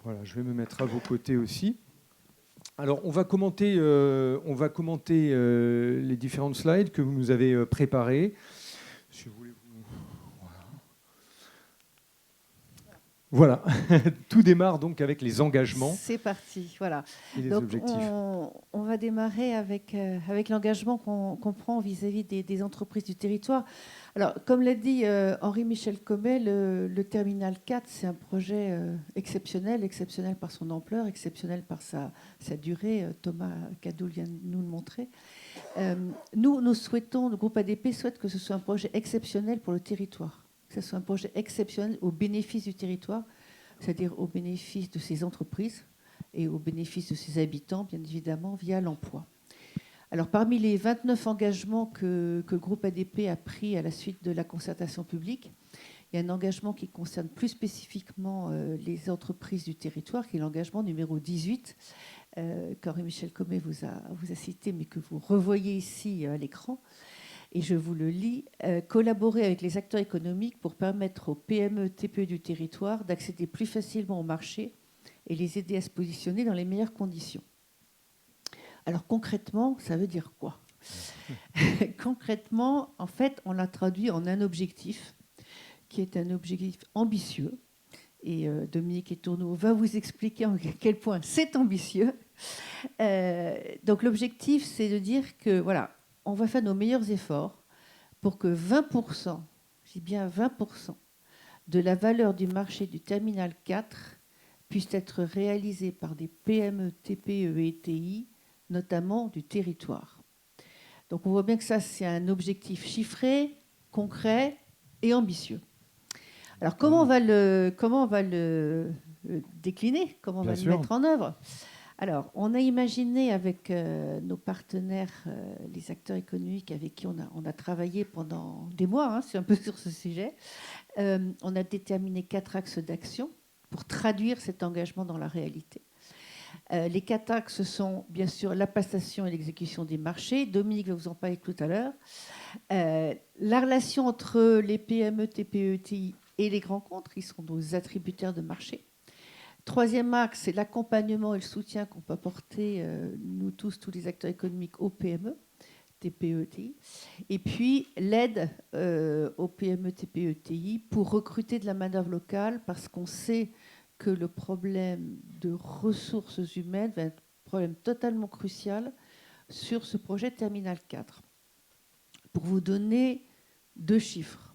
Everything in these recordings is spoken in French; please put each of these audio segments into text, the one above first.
Voilà, je vais me mettre à vos côtés aussi. Alors, on va commenter les différentes slides que vous nous avez préparées. Si vous voulez Voilà, tout démarre donc avec les engagements. C'est parti, voilà. Et les Donc objectifs. on va démarrer avec l'engagement qu'on prend vis-à-vis des entreprises du territoire. Alors, comme l'a dit Henri-Michel Comet, le Terminal 4, c'est un projet exceptionnel par son ampleur, exceptionnel par sa durée. Thomas Cadoul vient de nous le montrer. Nous souhaitons, le groupe ADP souhaite que ce soit un projet exceptionnel pour le territoire, que ce soit un projet exceptionnel au bénéfice du territoire, c'est-à-dire au bénéfice de ses entreprises et au bénéfice de ses habitants, bien évidemment, via l'emploi. Alors, parmi les 29 engagements que le groupe ADP a pris à la suite de la concertation publique, il y a un engagement qui concerne plus spécifiquement les entreprises du territoire, qui est l'engagement numéro 18, qu'Henri-Michel Comet vous a cité, mais que vous revoyez ici à l'écran. Et je vous le lis, collaborer avec les acteurs économiques pour permettre aux PME, TPE du territoire d'accéder plus facilement au marché et les aider à se positionner dans les meilleures conditions. Alors concrètement, ça veut dire quoi? Concrètement, en fait, on l'a traduit en un objectif qui est un objectif ambitieux. Et Dominique Etourneau va vous expliquer à quel point c'est ambitieux. Donc l'objectif, c'est de dire que voilà, on va faire nos meilleurs efforts pour que 20%, je dis bien 20%, de la valeur du marché du Terminal 4 puisse être réalisée par des PME, TPE et ETI, notamment du territoire. Donc on voit bien que ça, c'est un objectif chiffré, concret et ambitieux. Alors comment on va le décliner? Comment on va le mettre en œuvre? Alors, on a imaginé avec nos partenaires, les acteurs économiques avec qui on a travaillé pendant des mois, c'est un peu sur ce sujet, on a déterminé 4 axes d'action pour traduire cet engagement dans la réalité. Les 4 axes sont bien sûr la passation et l'exécution des marchés. Dominique va vous en parler tout à l'heure. La relation entre les PME, TPE, ETI et les grands comptes, qui sont nos attributaires de marché. Troisième axe, c'est l'accompagnement et le soutien qu'on peut apporter, nous tous les acteurs économiques, aux PME, TPE, ETI. Et puis, l'aide aux PME, TPE, ETI pour recruter de la main-d'œuvre locale, parce qu'on sait que le problème de ressources humaines va être un problème totalement crucial sur ce projet Terminal 4. Pour vous donner 2 chiffres.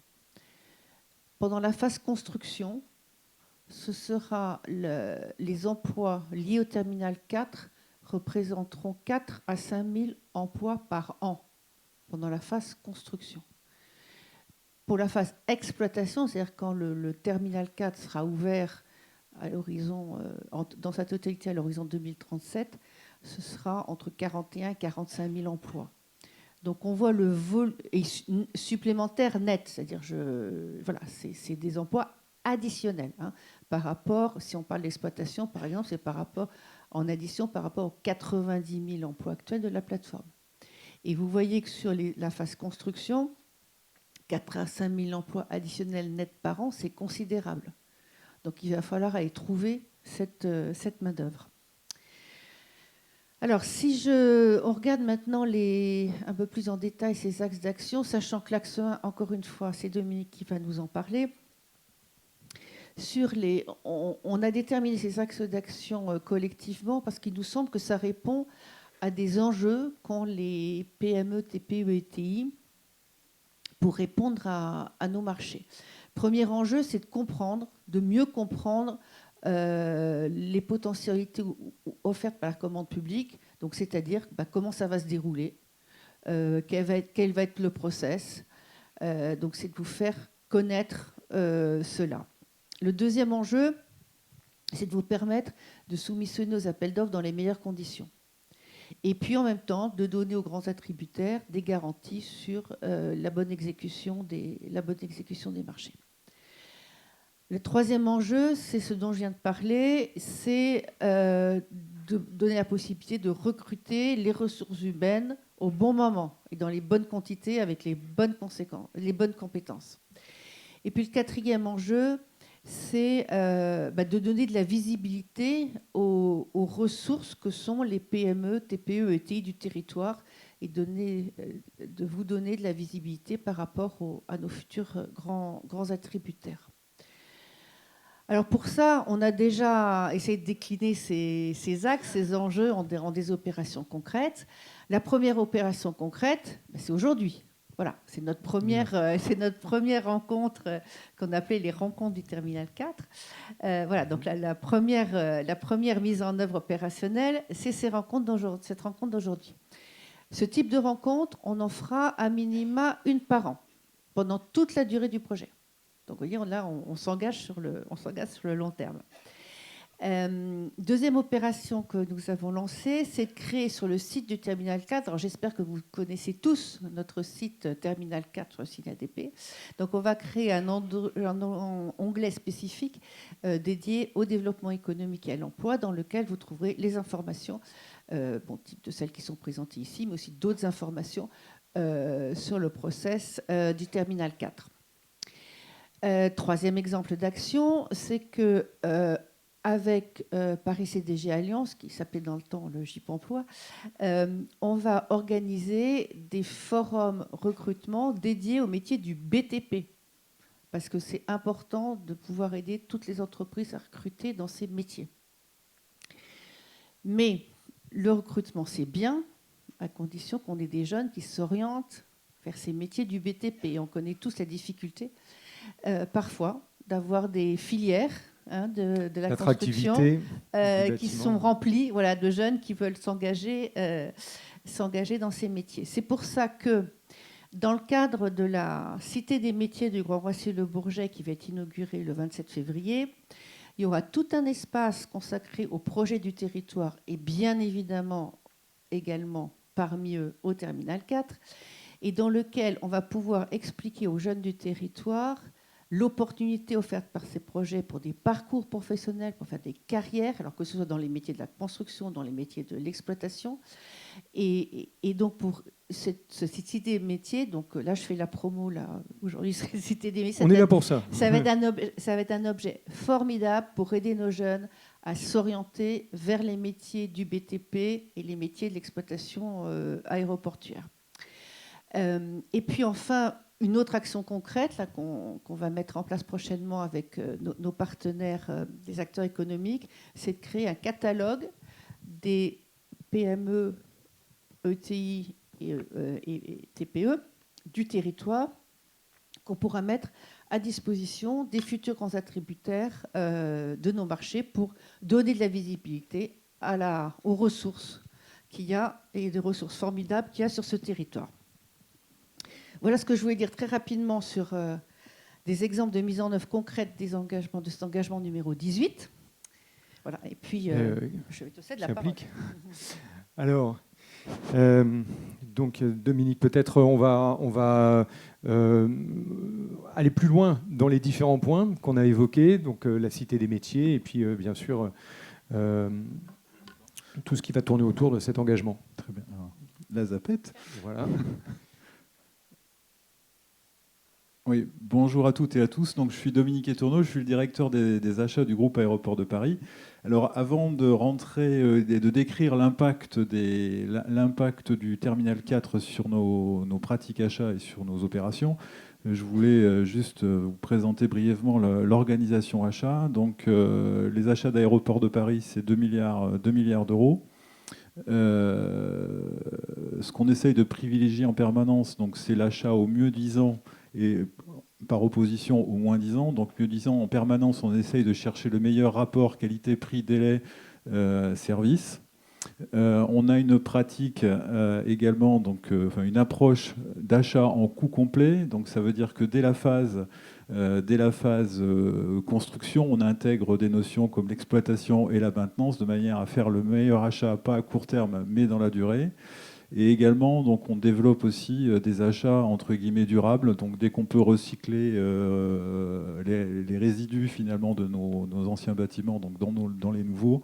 Pendant la phase construction, ce sera les emplois liés au Terminal 4 représenteront 4 à 5 000 emplois par an pendant la phase construction. Pour la phase exploitation, c'est-à-dire quand le Terminal 4 sera ouvert à l'horizon, dans sa totalité à l'horizon 2037, ce sera entre 41 et 45 000 emplois. Donc on voit le vol supplémentaire net, c'est-à-dire voilà, c'est des emplois additionnels par rapport, si on parle d'exploitation par exemple, c'est en addition par rapport aux 90 000 emplois actuels de la plateforme. Et vous voyez que sur la phase construction, 4 à 5 000 emplois additionnels nets par an, c'est considérable. Donc il va falloir aller trouver cette main-d'œuvre. Alors, si on regarde maintenant un peu plus en détail ces axes d'action, sachant que l'axe 1, encore une fois, c'est Dominique qui va nous en parler. On a déterminé ces axes d'action collectivement parce qu'il nous semble que ça répond à des enjeux qu'ont les PME, TPE et ETI pour répondre à nos marchés. Premier enjeu, c'est de mieux comprendre les potentialités offertes par la commande publique, donc c'est-à-dire comment ça va se dérouler, quel va être le process. Donc c'est de vous faire connaître cela. Le deuxième enjeu, c'est de vous permettre de soumissionner aux appels d'offres dans les meilleures conditions. Et puis en même temps, de donner aux grands attributaires des garanties sur la bonne exécution des marchés. Le troisième enjeu, c'est ce dont je viens de parler, c'est de donner la possibilité de recruter les ressources humaines au bon moment et dans les bonnes quantités avec les bonnes compétences. Et puis le quatrième enjeu, c'est de donner de la visibilité aux ressources que sont les PME, TPE, ETI du territoire et de vous donner de la visibilité par rapport à nos futurs grands attributaires. Alors pour ça, on a déjà essayé de décliner ces axes, ces enjeux en des opérations concrètes. La première opération concrète, c'est aujourd'hui. Voilà, c'est notre première rencontre qu'on appelait les rencontres du Terminal 4. Voilà, donc la première mise en œuvre opérationnelle, c'est cette rencontre d'aujourd'hui. Ce type de rencontre, on en fera à minima une par an, pendant toute la durée du projet. Donc, vous voyez, là, on s'engage sur le long terme. Deuxième opération que nous avons lancée, c'est de créer sur le site du Terminal 4. Alors, j'espère que vous connaissez tous notre site Terminal 4 sur le site ADP. Donc, on va créer un onglet spécifique dédié au développement économique et à l'emploi, dans lequel vous trouverez les informations, type de celles qui sont présentées ici, mais aussi d'autres informations sur le process du Terminal 4. Troisième exemple d'action, c'est que avec Paris CDG Alliance, qui s'appelait dans le temps le JIP Emploi, on va organiser des forums recrutement dédiés au métier du BTP, parce que c'est important de pouvoir aider toutes les entreprises à recruter dans ces métiers. Mais le recrutement, c'est bien, à condition qu'on ait des jeunes qui s'orientent vers ces métiers du BTP. Et on connaît tous la difficulté parfois d'avoir des filières de la construction qui sont remplies de jeunes qui veulent s'engager dans ces métiers. C'est pour ça que dans le cadre de la Cité des métiers du Grand Roissy-le-Bourget qui va être inaugurée le 27 février, il y aura tout un espace consacré au projet du territoire et bien évidemment également parmi eux au Terminal 4, et dans lequel on va pouvoir expliquer aux jeunes du territoire l'opportunité offerte par ces projets pour des parcours professionnels, pour faire des carrières, alors que ce soit dans les métiers de la construction, dans les métiers de l'exploitation. Et donc, pour cette cité des métiers, donc là, je fais la promo, là, aujourd'hui, c'est cité des métiers. On est là pour ça. Ça va être un objet formidable pour aider nos jeunes à s'orienter vers les métiers du BTP et les métiers de l'exploitation aéroportuaire. Et puis enfin, une autre action concrète qu'on va mettre en place prochainement avec nos partenaires, des acteurs économiques, c'est de créer un catalogue des PME, ETI et TPE du territoire qu'on pourra mettre à disposition des futurs grands attributaires de nos marchés pour donner de la visibilité aux ressources qu'il y a et des ressources formidables qu'il y a sur ce territoire. Voilà ce que je voulais dire très rapidement sur des exemples de mise en œuvre concrète de cet engagement numéro 18. Voilà, et puis je vais te céder la parole. Alors, donc Dominique, peut-être on va aller plus loin dans les différents points qu'on a évoqués, donc la cité des métiers et puis bien sûr tout ce qui va tourner autour de cet engagement. Très bien. Alors, la zapette. Voilà. Oui, bonjour à toutes et à tous. Donc, je suis Dominique Etourneau, je suis le directeur des achats du groupe Aéroports de Paris. Alors, avant de rentrer et de décrire l'impact du Terminal 4 sur nos pratiques achats et sur nos opérations, je voulais juste vous présenter brièvement l'organisation achat. Donc, les achats d'Aéroports de Paris, c'est 2 milliards d'euros. Ce qu'on essaye de privilégier en permanence, donc, c'est l'achat au mieux disant et par opposition au moins disant. Donc mieux disant, en permanence, on essaye de chercher le meilleur rapport qualité, prix, délai, service. On a une pratique également, donc, une approche d'achat en coût complet. Donc ça veut dire que dès la phase construction, on intègre des notions comme l'exploitation et la maintenance de manière à faire le meilleur achat, pas à court terme, mais dans la durée. Et également, donc, on développe aussi des achats entre guillemets durables. Donc, dès qu'on peut recycler les résidus finalement de nos anciens bâtiments, donc dans les nouveaux,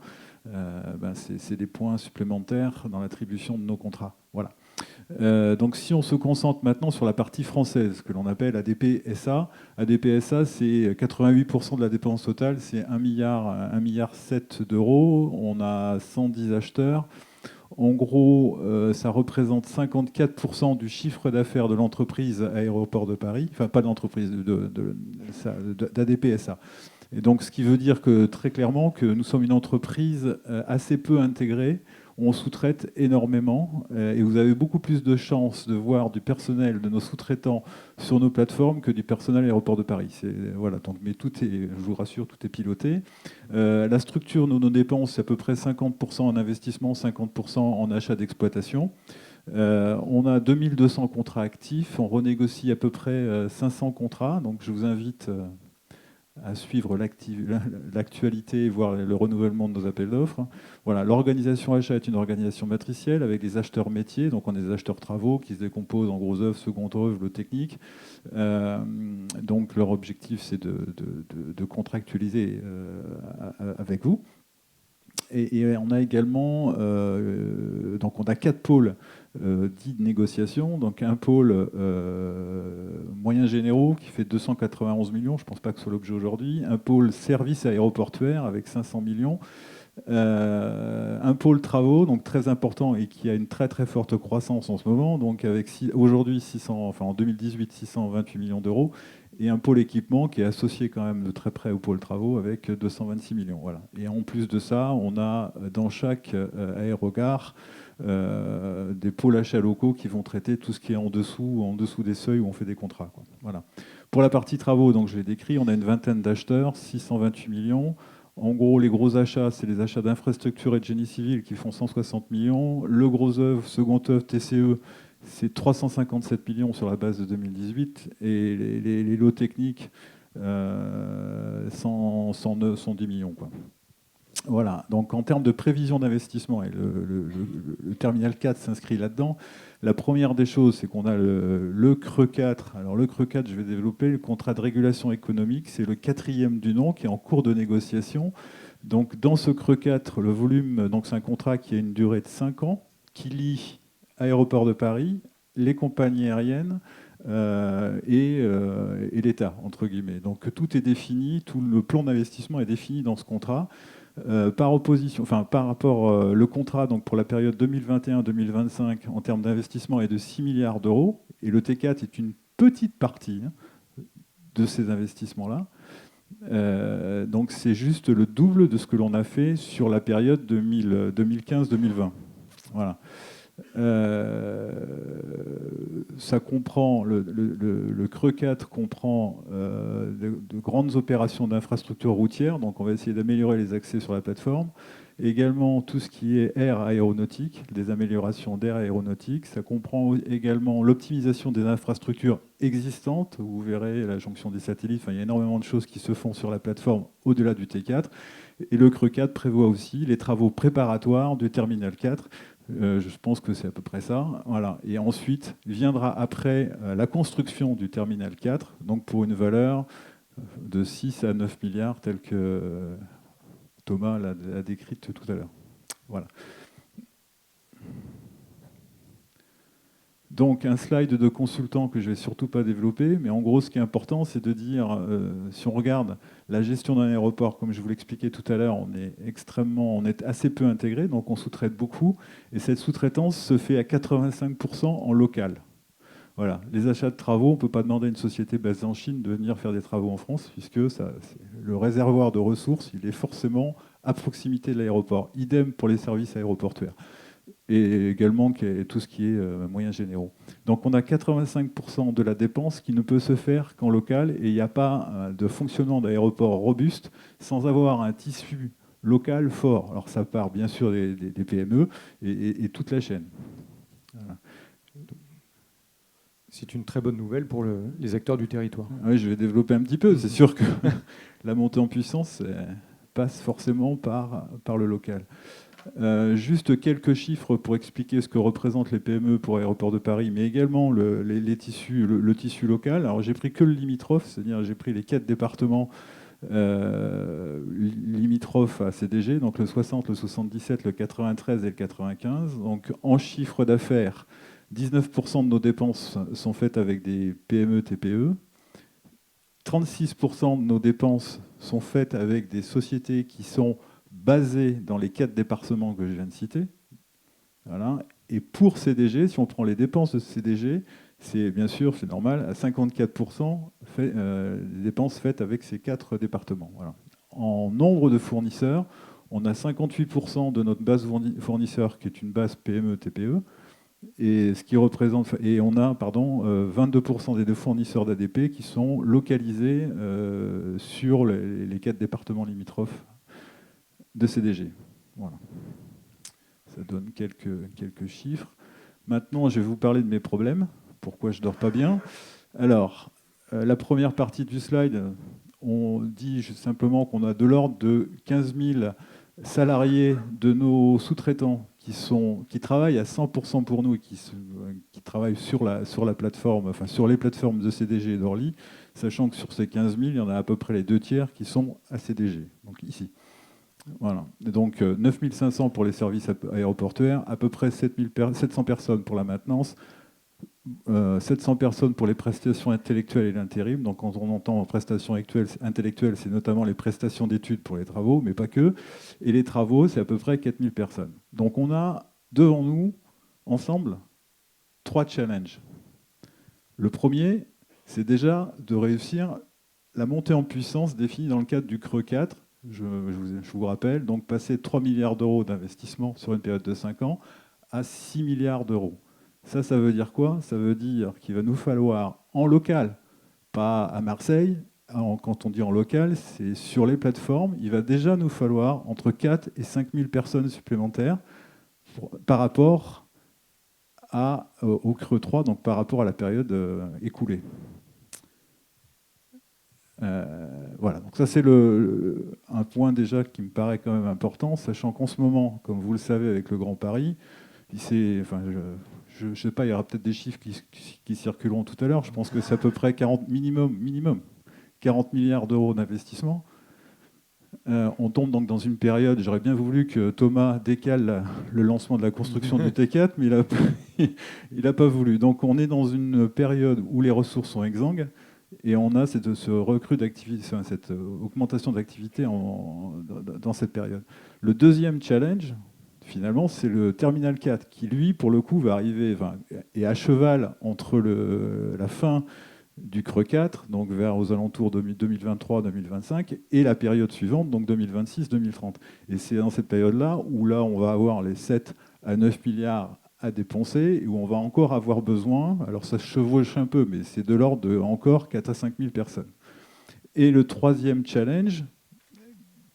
c'est des points supplémentaires dans l'attribution de nos contrats. Voilà. Donc si on se concentre maintenant sur la partie française, que l'on appelle ADP-SA, ADP-SA, c'est 88% de la dépense totale, c'est 1,7 milliard d'euros. On a 110 acheteurs. En gros, ça représente 54% du chiffre d'affaires de l'entreprise Aéroport de Paris, enfin pas de l'entreprise, d'ADP-SA. Et donc, ce qui veut dire que très clairement que nous sommes une entreprise assez peu intégrée. On sous-traite énormément et vous avez beaucoup plus de chances de voir du personnel de nos sous-traitants sur nos plateformes que du personnel Aéroport de Paris. Voilà, donc, mais tout est, je vous rassure, tout est piloté. La structure de nos dépenses, c'est à peu près 50% en investissement, 50% en achat d'exploitation. On a 2200 contrats actifs, on renégocie à peu près 500 contrats, donc je vous invite à suivre l'actualité, voire le renouvellement de nos appels d'offres. Voilà, l'organisation achat est une organisation matricielle avec des acheteurs métiers, donc on a des acheteurs travaux qui se décomposent en gros œuvre, second œuvre, le technique. Donc leur objectif, c'est de contractualiser avec vous. Et on a également, donc on a 4 pôles dits de négociation. Donc un pôle moyens généraux qui fait 291 millions, je ne pense pas que ce soit l'objet aujourd'hui. Un pôle service aéroportuaire avec 500 millions. Un pôle travaux, donc très important et qui a une très très forte croissance en ce moment, donc avec aujourd'hui en 2018 628 millions d'euros, et un pôle équipement qui est associé quand même de très près au pôle travaux avec 226 millions. Voilà. Et en plus de ça, on a dans chaque aérogare des pôles achats locaux qui vont traiter tout ce qui est en dessous des seuils où on fait des contrats, quoi. Voilà. Pour la partie travaux, donc je l'ai décrit, on a une vingtaine d'acheteurs, 628 millions. En gros, les gros achats, c'est les achats d'infrastructures et de génie civil qui font 160 millions. Le gros œuvre, second œuvre, TCE, c'est 357 millions sur la base de 2018. Et les lots techniques, 110 millions, quoi. Voilà, donc en termes de prévision d'investissement, et le terminal 4 s'inscrit là-dedans, la première des choses, c'est qu'on a le CRE 4. Alors le CRE 4, je vais développer le contrat de régulation économique, c'est le 4e du nom qui est en cours de négociation. Donc dans ce CRE 4, le volume, donc c'est un contrat qui a une durée de 5 ans, qui lie Aéroport de Paris, les compagnies aériennes, et l'État, entre guillemets. Donc tout est défini, tout le plan d'investissement est défini dans ce contrat. Par rapport, le contrat donc pour la période 2021-2025 en termes d'investissement est de 6 milliards d'euros, et le T4 est une petite partie de ces investissements-là. Donc c'est juste le double de ce que l'on a fait sur la période 2015-2020. Voilà. Ça comprend, le CRE 4 comprend de grandes opérations d'infrastructures routières, donc on va essayer d'améliorer les accès sur la plateforme. Également tout ce qui est air aéronautique, des améliorations d'air aéronautique. Ça comprend également l'optimisation des infrastructures existantes. Vous verrez la jonction des satellites, enfin, il y a énormément de choses qui se font sur la plateforme au-delà du T4. Et le CRE 4 prévoit aussi les travaux préparatoires du terminal 4. Je pense que c'est à peu près ça. Voilà. Et ensuite, viendra après la construction du terminal 4, donc pour une valeur de 6 à 9 milliards, telle que Thomas l'a décrite tout à l'heure. Voilà. Donc un slide de consultant que je ne vais surtout pas développer, mais en gros ce qui est important c'est de dire, si on regarde la gestion d'un aéroport, comme je vous l'expliquais tout à l'heure, on est assez peu intégré, donc on sous-traite beaucoup, et cette sous-traitance se fait à 85% en local. Voilà. Les achats de travaux, on ne peut pas demander à une société basée en Chine de venir faire des travaux en France, puisque le réservoir de ressources, il est forcément à proximité de l'aéroport. Idem pour les services aéroportuaires. Et également tout ce qui est moyens généraux. Donc on a 85% de la dépense qui ne peut se faire qu'en local, et il n'y a pas de fonctionnement d'aéroport robuste sans avoir un tissu local fort. Alors ça part bien sûr des PME et toute la chaîne. Voilà. C'est une très bonne nouvelle pour les acteurs du territoire. Oui, je vais développer un petit peu. C'est sûr que la montée en puissance passe forcément par le local. Juste quelques chiffres pour expliquer ce que représentent les PME pour Aéroport de Paris, mais également le tissu local. Alors j'ai pris que le limitrophe, c'est-à-dire j'ai pris les 4 départements limitrophes à CDG, donc le 60, le 77, le 93 et le 95. Donc en chiffre d'affaires, 19% de nos dépenses sont faites avec des PME, TPE. 36% de nos dépenses sont faites avec des sociétés qui sont basées dans les 4 départements que je viens de citer. Voilà. Et pour CDG, si on prend les dépenses de CDG, c'est bien sûr, c'est normal, à 54% des dépenses faites avec ces 4 départements. Voilà. En nombre de fournisseurs, on a 58% de notre base fournisseur qui est une base PME-TPE, et ce qui représente, et on a 22% des 2 fournisseurs d'ADP qui sont localisés sur les 4 départements limitrophes de CDG. Voilà. Ça donne quelques chiffres. Maintenant, je vais vous parler de mes problèmes. Pourquoi je ne dors pas bien? Alors, la première partie du slide, on dit simplement qu'on a de l'ordre de 15 000 salariés de nos sous-traitants qui travaillent à 100% pour nous et qui travaillent sur la plateforme, enfin sur les plateformes de CDG et d'Orly, sachant que sur ces 15 000, il y en a à peu près les 2 tiers qui sont à CDG, donc ici. Voilà. Et donc 9 500 pour les services aéroportuaires, à peu près 700 personnes pour la maintenance, 700 personnes pour les prestations intellectuelles et l'intérim. Donc quand on entend prestations intellectuelles, c'est notamment les prestations d'études pour les travaux, mais pas que. Et les travaux, c'est à peu près 4000 personnes. Donc on a devant nous, ensemble, 3 challenges. Le premier, c'est déjà de réussir la montée en puissance définie dans le cadre du Creux 4. Je vous rappelle, donc passer de 3 milliards d'euros d'investissement sur une période de 5 ans à 6 milliards d'euros. Ça veut dire quoi? Ça veut dire qu'il va nous falloir en local, pas à Marseille. Quand on dit en local, c'est sur les plateformes. Il va déjà nous falloir entre 4 et 5 000 personnes supplémentaires par rapport au Creux 3, donc par rapport à la période écoulée. Voilà, donc ça c'est un point déjà qui me paraît quand même important, sachant qu'en ce moment, comme vous le savez avec le Grand Paris, je ne sais pas, il y aura peut-être des chiffres qui circuleront tout à l'heure, je pense que c'est à peu près 40 minimum 40 milliards d'euros d'investissement. On tombe donc dans une période, j'aurais bien voulu que Thomas décale le lancement de la construction du T4, mais il n'a pas voulu. Donc on est dans une période où les ressources sont exsangues, et on a ce recrue d'activité, cette augmentation d'activité dans cette période. Le deuxième challenge, finalement, c'est le Terminal 4, qui lui, pour le coup, va arriver, est à cheval entre la fin du Creux 4, donc aux alentours de 2023-2025, et la période suivante, donc 2026-2030. Et c'est dans cette période-là où là, on va avoir les 7 à 9 milliards à dépenser, et où on va encore avoir besoin, alors ça se chevauche un peu, mais c'est de l'ordre de encore 4 à 5 000 personnes. Et le troisième challenge,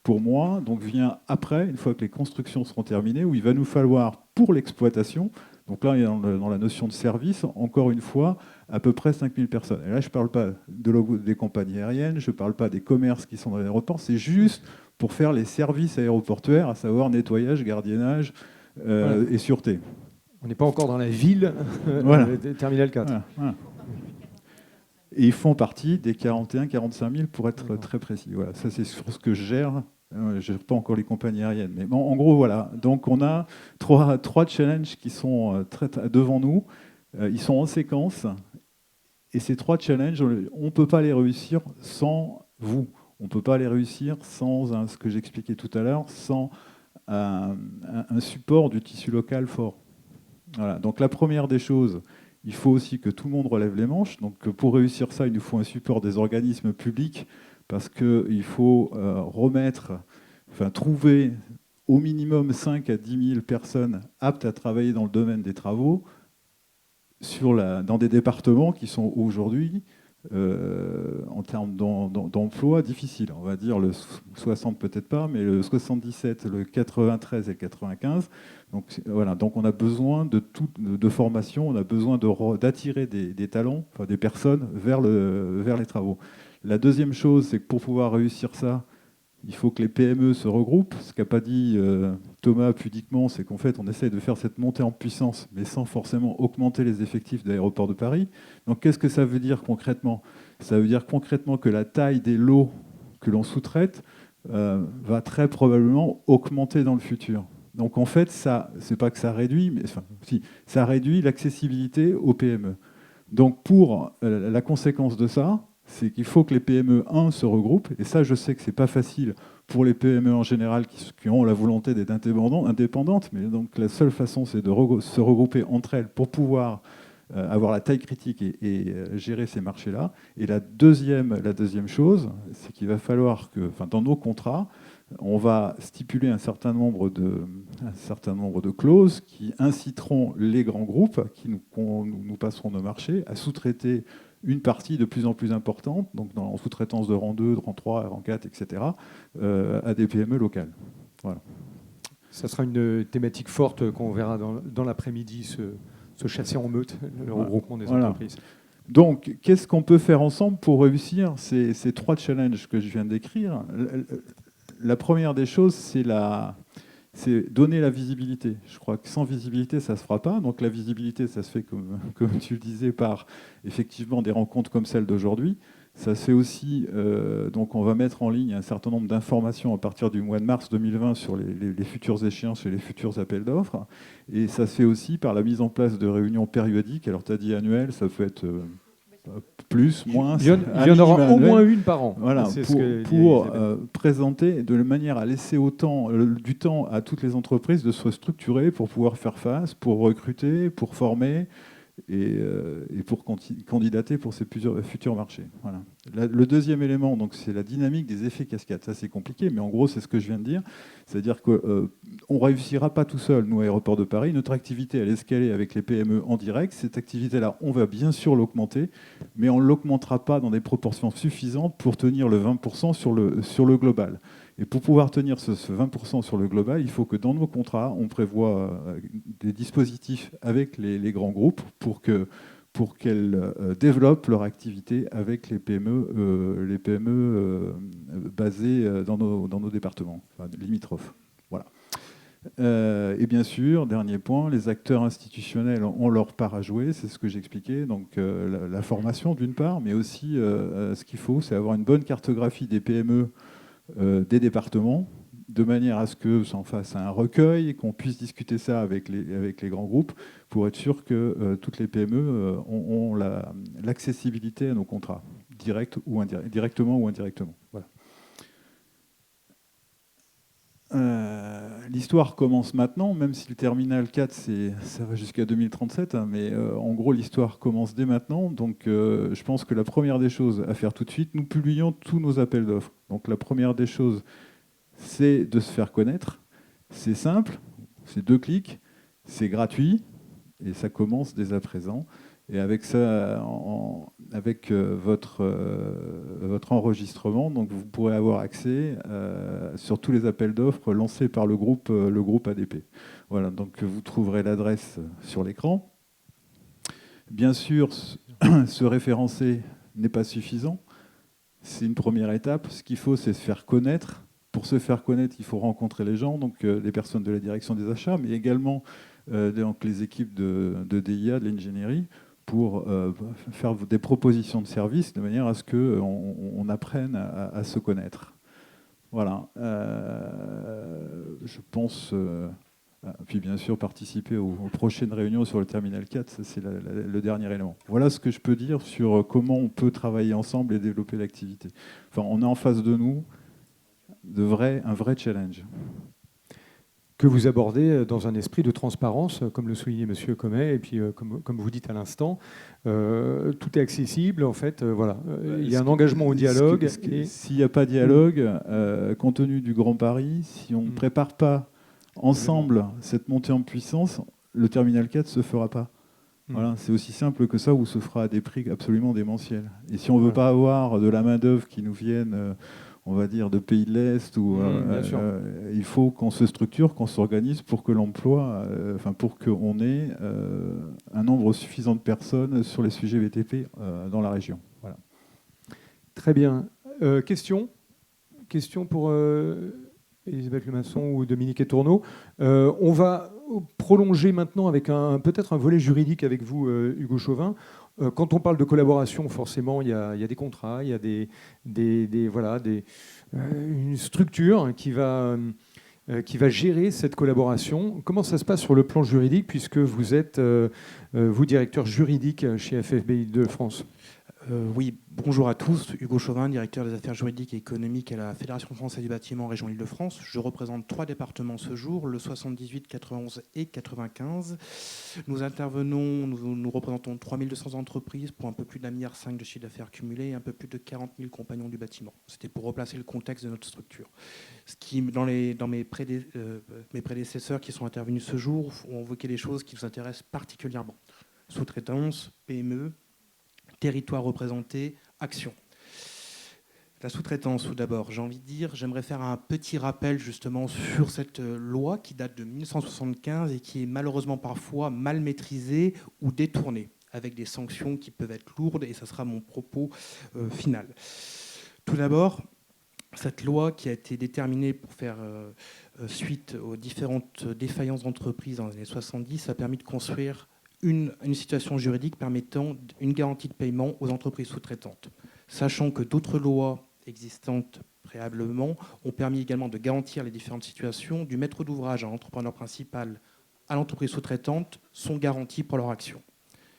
pour moi, donc vient après, une fois que les constructions seront terminées, où il va nous falloir, pour l'exploitation, donc là, dans la notion de service, encore une fois, à peu près 5 000 personnes. Et là, je ne parle pas des compagnies aériennes, je ne parle pas des commerces qui sont dans l'aéroport, c'est juste pour faire les services aéroportuaires, à savoir nettoyage, gardiennage et sûreté. On n'est pas encore dans la ville voilà. Terminal 4. Voilà. Et ils font partie des 41-45 000 pour être très précis. Voilà, ça c'est sur ce que je gère. Je ne gère pas encore les compagnies aériennes. Mais bon, en gros, voilà. Donc on a trois challenges qui sont devant nous. Ils sont en séquence. Et ces 3 challenges, on ne peut pas les réussir sans vous. On ne peut pas les réussir sans ce que j'expliquais tout à l'heure, sans un support du tissu local fort. Voilà. Donc la première des choses, il faut aussi que tout le monde relève les manches. Donc pour réussir ça, il nous faut un support des organismes publics parce qu'il faut trouver au minimum 5 à 10 000 personnes aptes à travailler dans le domaine des travaux dans des départements qui sont aujourd'hui, en termes d'emploi, difficiles. On va dire le 60 peut-être pas, mais le 77, le 93 et le 95. Donc, voilà. Donc on a besoin de formation, on a besoin d'attirer des talents, enfin des personnes vers les travaux. La deuxième chose, c'est que pour pouvoir réussir ça, il faut que les PME se regroupent. Ce qu'a pas dit Thomas pudiquement, c'est qu'en fait, on essaye de faire cette montée en puissance, mais sans forcément augmenter les effectifs d'Aéroports de Paris. Donc, qu'est-ce que ça veut dire concrètement? Ça veut dire concrètement que la taille des lots que l'on sous-traite va très probablement augmenter dans le futur. Donc en fait, ça, c'est pas que ça réduit, mais enfin, si, ça réduit l'accessibilité aux PME. Donc pour la conséquence de ça, c'est qu'il faut que les PME, se regroupent, et ça, je sais que c'est pas facile pour les PME en général qui ont la volonté d'être indépendantes, mais donc la seule façon, c'est de se regrouper entre elles pour pouvoir avoir la taille critique et gérer ces marchés-là. Et la deuxième chose, c'est qu'il va falloir que, enfin, dans nos contrats, on va stipuler un certain nombre de clauses qui inciteront les grands groupes qui nous passeront nos marchés à sous-traiter une partie de plus en plus importante, donc en sous-traitance de rang 2, de rang 3, rang 4, etc., à des PME locales. Voilà. Ça sera une thématique forte qu'on verra dans l'après-midi, se chasser en meute, le regroupement des entreprises. Donc, qu'est-ce qu'on peut faire ensemble pour réussir ces 3 challenges que je viens de décrire? La première des choses, c'est donner la visibilité. Je crois que sans visibilité, ça ne se fera pas. Donc la visibilité, ça se fait, comme tu le disais, par effectivement des rencontres comme celle d'aujourd'hui. Ça se fait aussi, donc on va mettre en ligne un certain nombre d'informations à partir du mois de mars 2020 sur les futures échéances et les futurs appels d'offres. Et ça se fait aussi par la mise en place de réunions périodiques. Alors tu as dit annuelles, ça peut être plus, moins. Il y en aura au moins une par an. Voilà, pour présenter de manière à laisser du temps à toutes les entreprises de se structurer pour pouvoir faire face, pour recruter, pour former et pour candidater pour ces futurs marchés. Voilà. Le deuxième élément, donc, c'est la dynamique des effets cascades. Ça, c'est compliqué, mais en gros, c'est ce que je viens de dire. C'est-à-dire qu'on ne réussira pas tout seul, nous, Aéroports de Paris. Notre activité, elle est escalée avec les PME en direct. Cette activité-là, on va bien sûr l'augmenter, mais on ne l'augmentera pas dans des proportions suffisantes pour tenir le 20% sur le global. Et pour pouvoir tenir ce 20% sur le global, il faut que dans nos contrats, on prévoit des dispositifs avec les grands groupes pour qu'elles développent leur activité avec les PME basées dans nos départements, enfin, limitrophes. Voilà. Et bien sûr, dernier point, les acteurs institutionnels ont leur part à jouer, c'est ce que j'expliquais, donc la formation d'une part, mais aussi ce qu'il faut, c'est avoir une bonne cartographie des PME des départements, de manière à ce que ça en fasse un recueil et qu'on puisse discuter ça avec les grands groupes pour être sûr que toutes les PME ont l'accessibilité à nos contrats, directement ou indirectement. Voilà. L'histoire commence maintenant, même si le terminal 4, ça va jusqu'à 2037, hein, mais en gros, l'histoire commence dès maintenant. Donc, je pense que la première des choses à faire tout de suite, nous publions tous nos appels d'offres. Donc, la première des choses, c'est de se faire connaître. C'est simple, c'est 2 clics, c'est gratuit, et ça commence dès à présent. Et avec ça, avec votre enregistrement, donc vous pourrez avoir accès sur tous les appels d'offres lancés par le groupe ADP. Voilà, donc vous trouverez l'adresse sur l'écran. Bien sûr, se référencer n'est pas suffisant. C'est une première étape. Ce qu'il faut, c'est se faire connaître. Pour se faire connaître, il faut rencontrer les gens, donc les personnes de la direction des achats, mais également donc les équipes de DIA, de l'ingénierie, pour faire des propositions de services de manière à ce qu'on apprenne à se connaître. Voilà. Je pense... puis bien sûr, participer aux prochaines réunions sur le Terminal 4, c'est le dernier élément. Voilà ce que je peux dire sur comment on peut travailler ensemble et développer l'activité. Enfin, on a en face de nous un vrai challenge. Que vous abordez dans un esprit de transparence, comme le soulignait M. Comet, et puis comme vous dites à l'instant, tout est accessible, en fait, voilà. Il y a un engagement au dialogue. S'il n'y a pas de dialogue, compte tenu du Grand Paris, si on ne prépare pas ensemble cette montée en puissance, le Terminal 4 ne se fera pas. Voilà, c'est aussi simple que ça, ou se fera à des prix absolument démentiels. Et si on ne veut pas avoir de la main-d'œuvre qui nous vienne... on va dire, de pays de l'Est, il faut qu'on se structure, qu'on s'organise pour que l'emploi, pour qu'on ait un nombre suffisant de personnes sur les sujets BTP dans la région. Voilà. Très bien. Question pour Elisabeth Lemasson ou Dominique Etourneau. On va prolonger maintenant avec peut-être un volet juridique avec vous, Hugo Chauvin. Quand on parle de collaboration, forcément, il y a des contrats, il y a une structure qui va qui va gérer cette collaboration. Comment ça se passe sur le plan juridique, puisque vous êtes, vous, directeur juridique chez FFBI de France? Oui, bonjour à tous. Hugo Chauvin, directeur des affaires juridiques et économiques à la Fédération française du bâtiment région Île-de-France. Je représente 3 départements ce jour, le 78, 91 et 95. Nous intervenons, nous représentons 3200 entreprises pour un peu plus d'1,5 milliard de chiffre d'affaires cumulé et un peu plus de 40 000 compagnons du bâtiment. C'était pour replacer le contexte de notre structure. Ce qui, dans mes prédécesseurs qui sont intervenus ce jour, ont évoqué des choses qui nous intéressent particulièrement. Sous-traitance, PME, territoire représenté, action. La sous-traitance, tout d'abord, j'ai envie de dire, j'aimerais faire un petit rappel justement sur cette loi qui date de 1975 et qui est malheureusement parfois mal maîtrisée ou détournée, avec des sanctions qui peuvent être lourdes, et ça sera mon propos final. Tout d'abord, cette loi qui a été déterminée pour faire suite aux différentes défaillances d'entreprises dans les années 70 a permis de construire une situation juridique permettant une garantie de paiement aux entreprises sous-traitantes. Sachant que d'autres lois existantes préalablement ont permis également de garantir les différentes situations du maître d'ouvrage à l'entrepreneur principal à l'entreprise sous-traitante sont garanties pour leur action.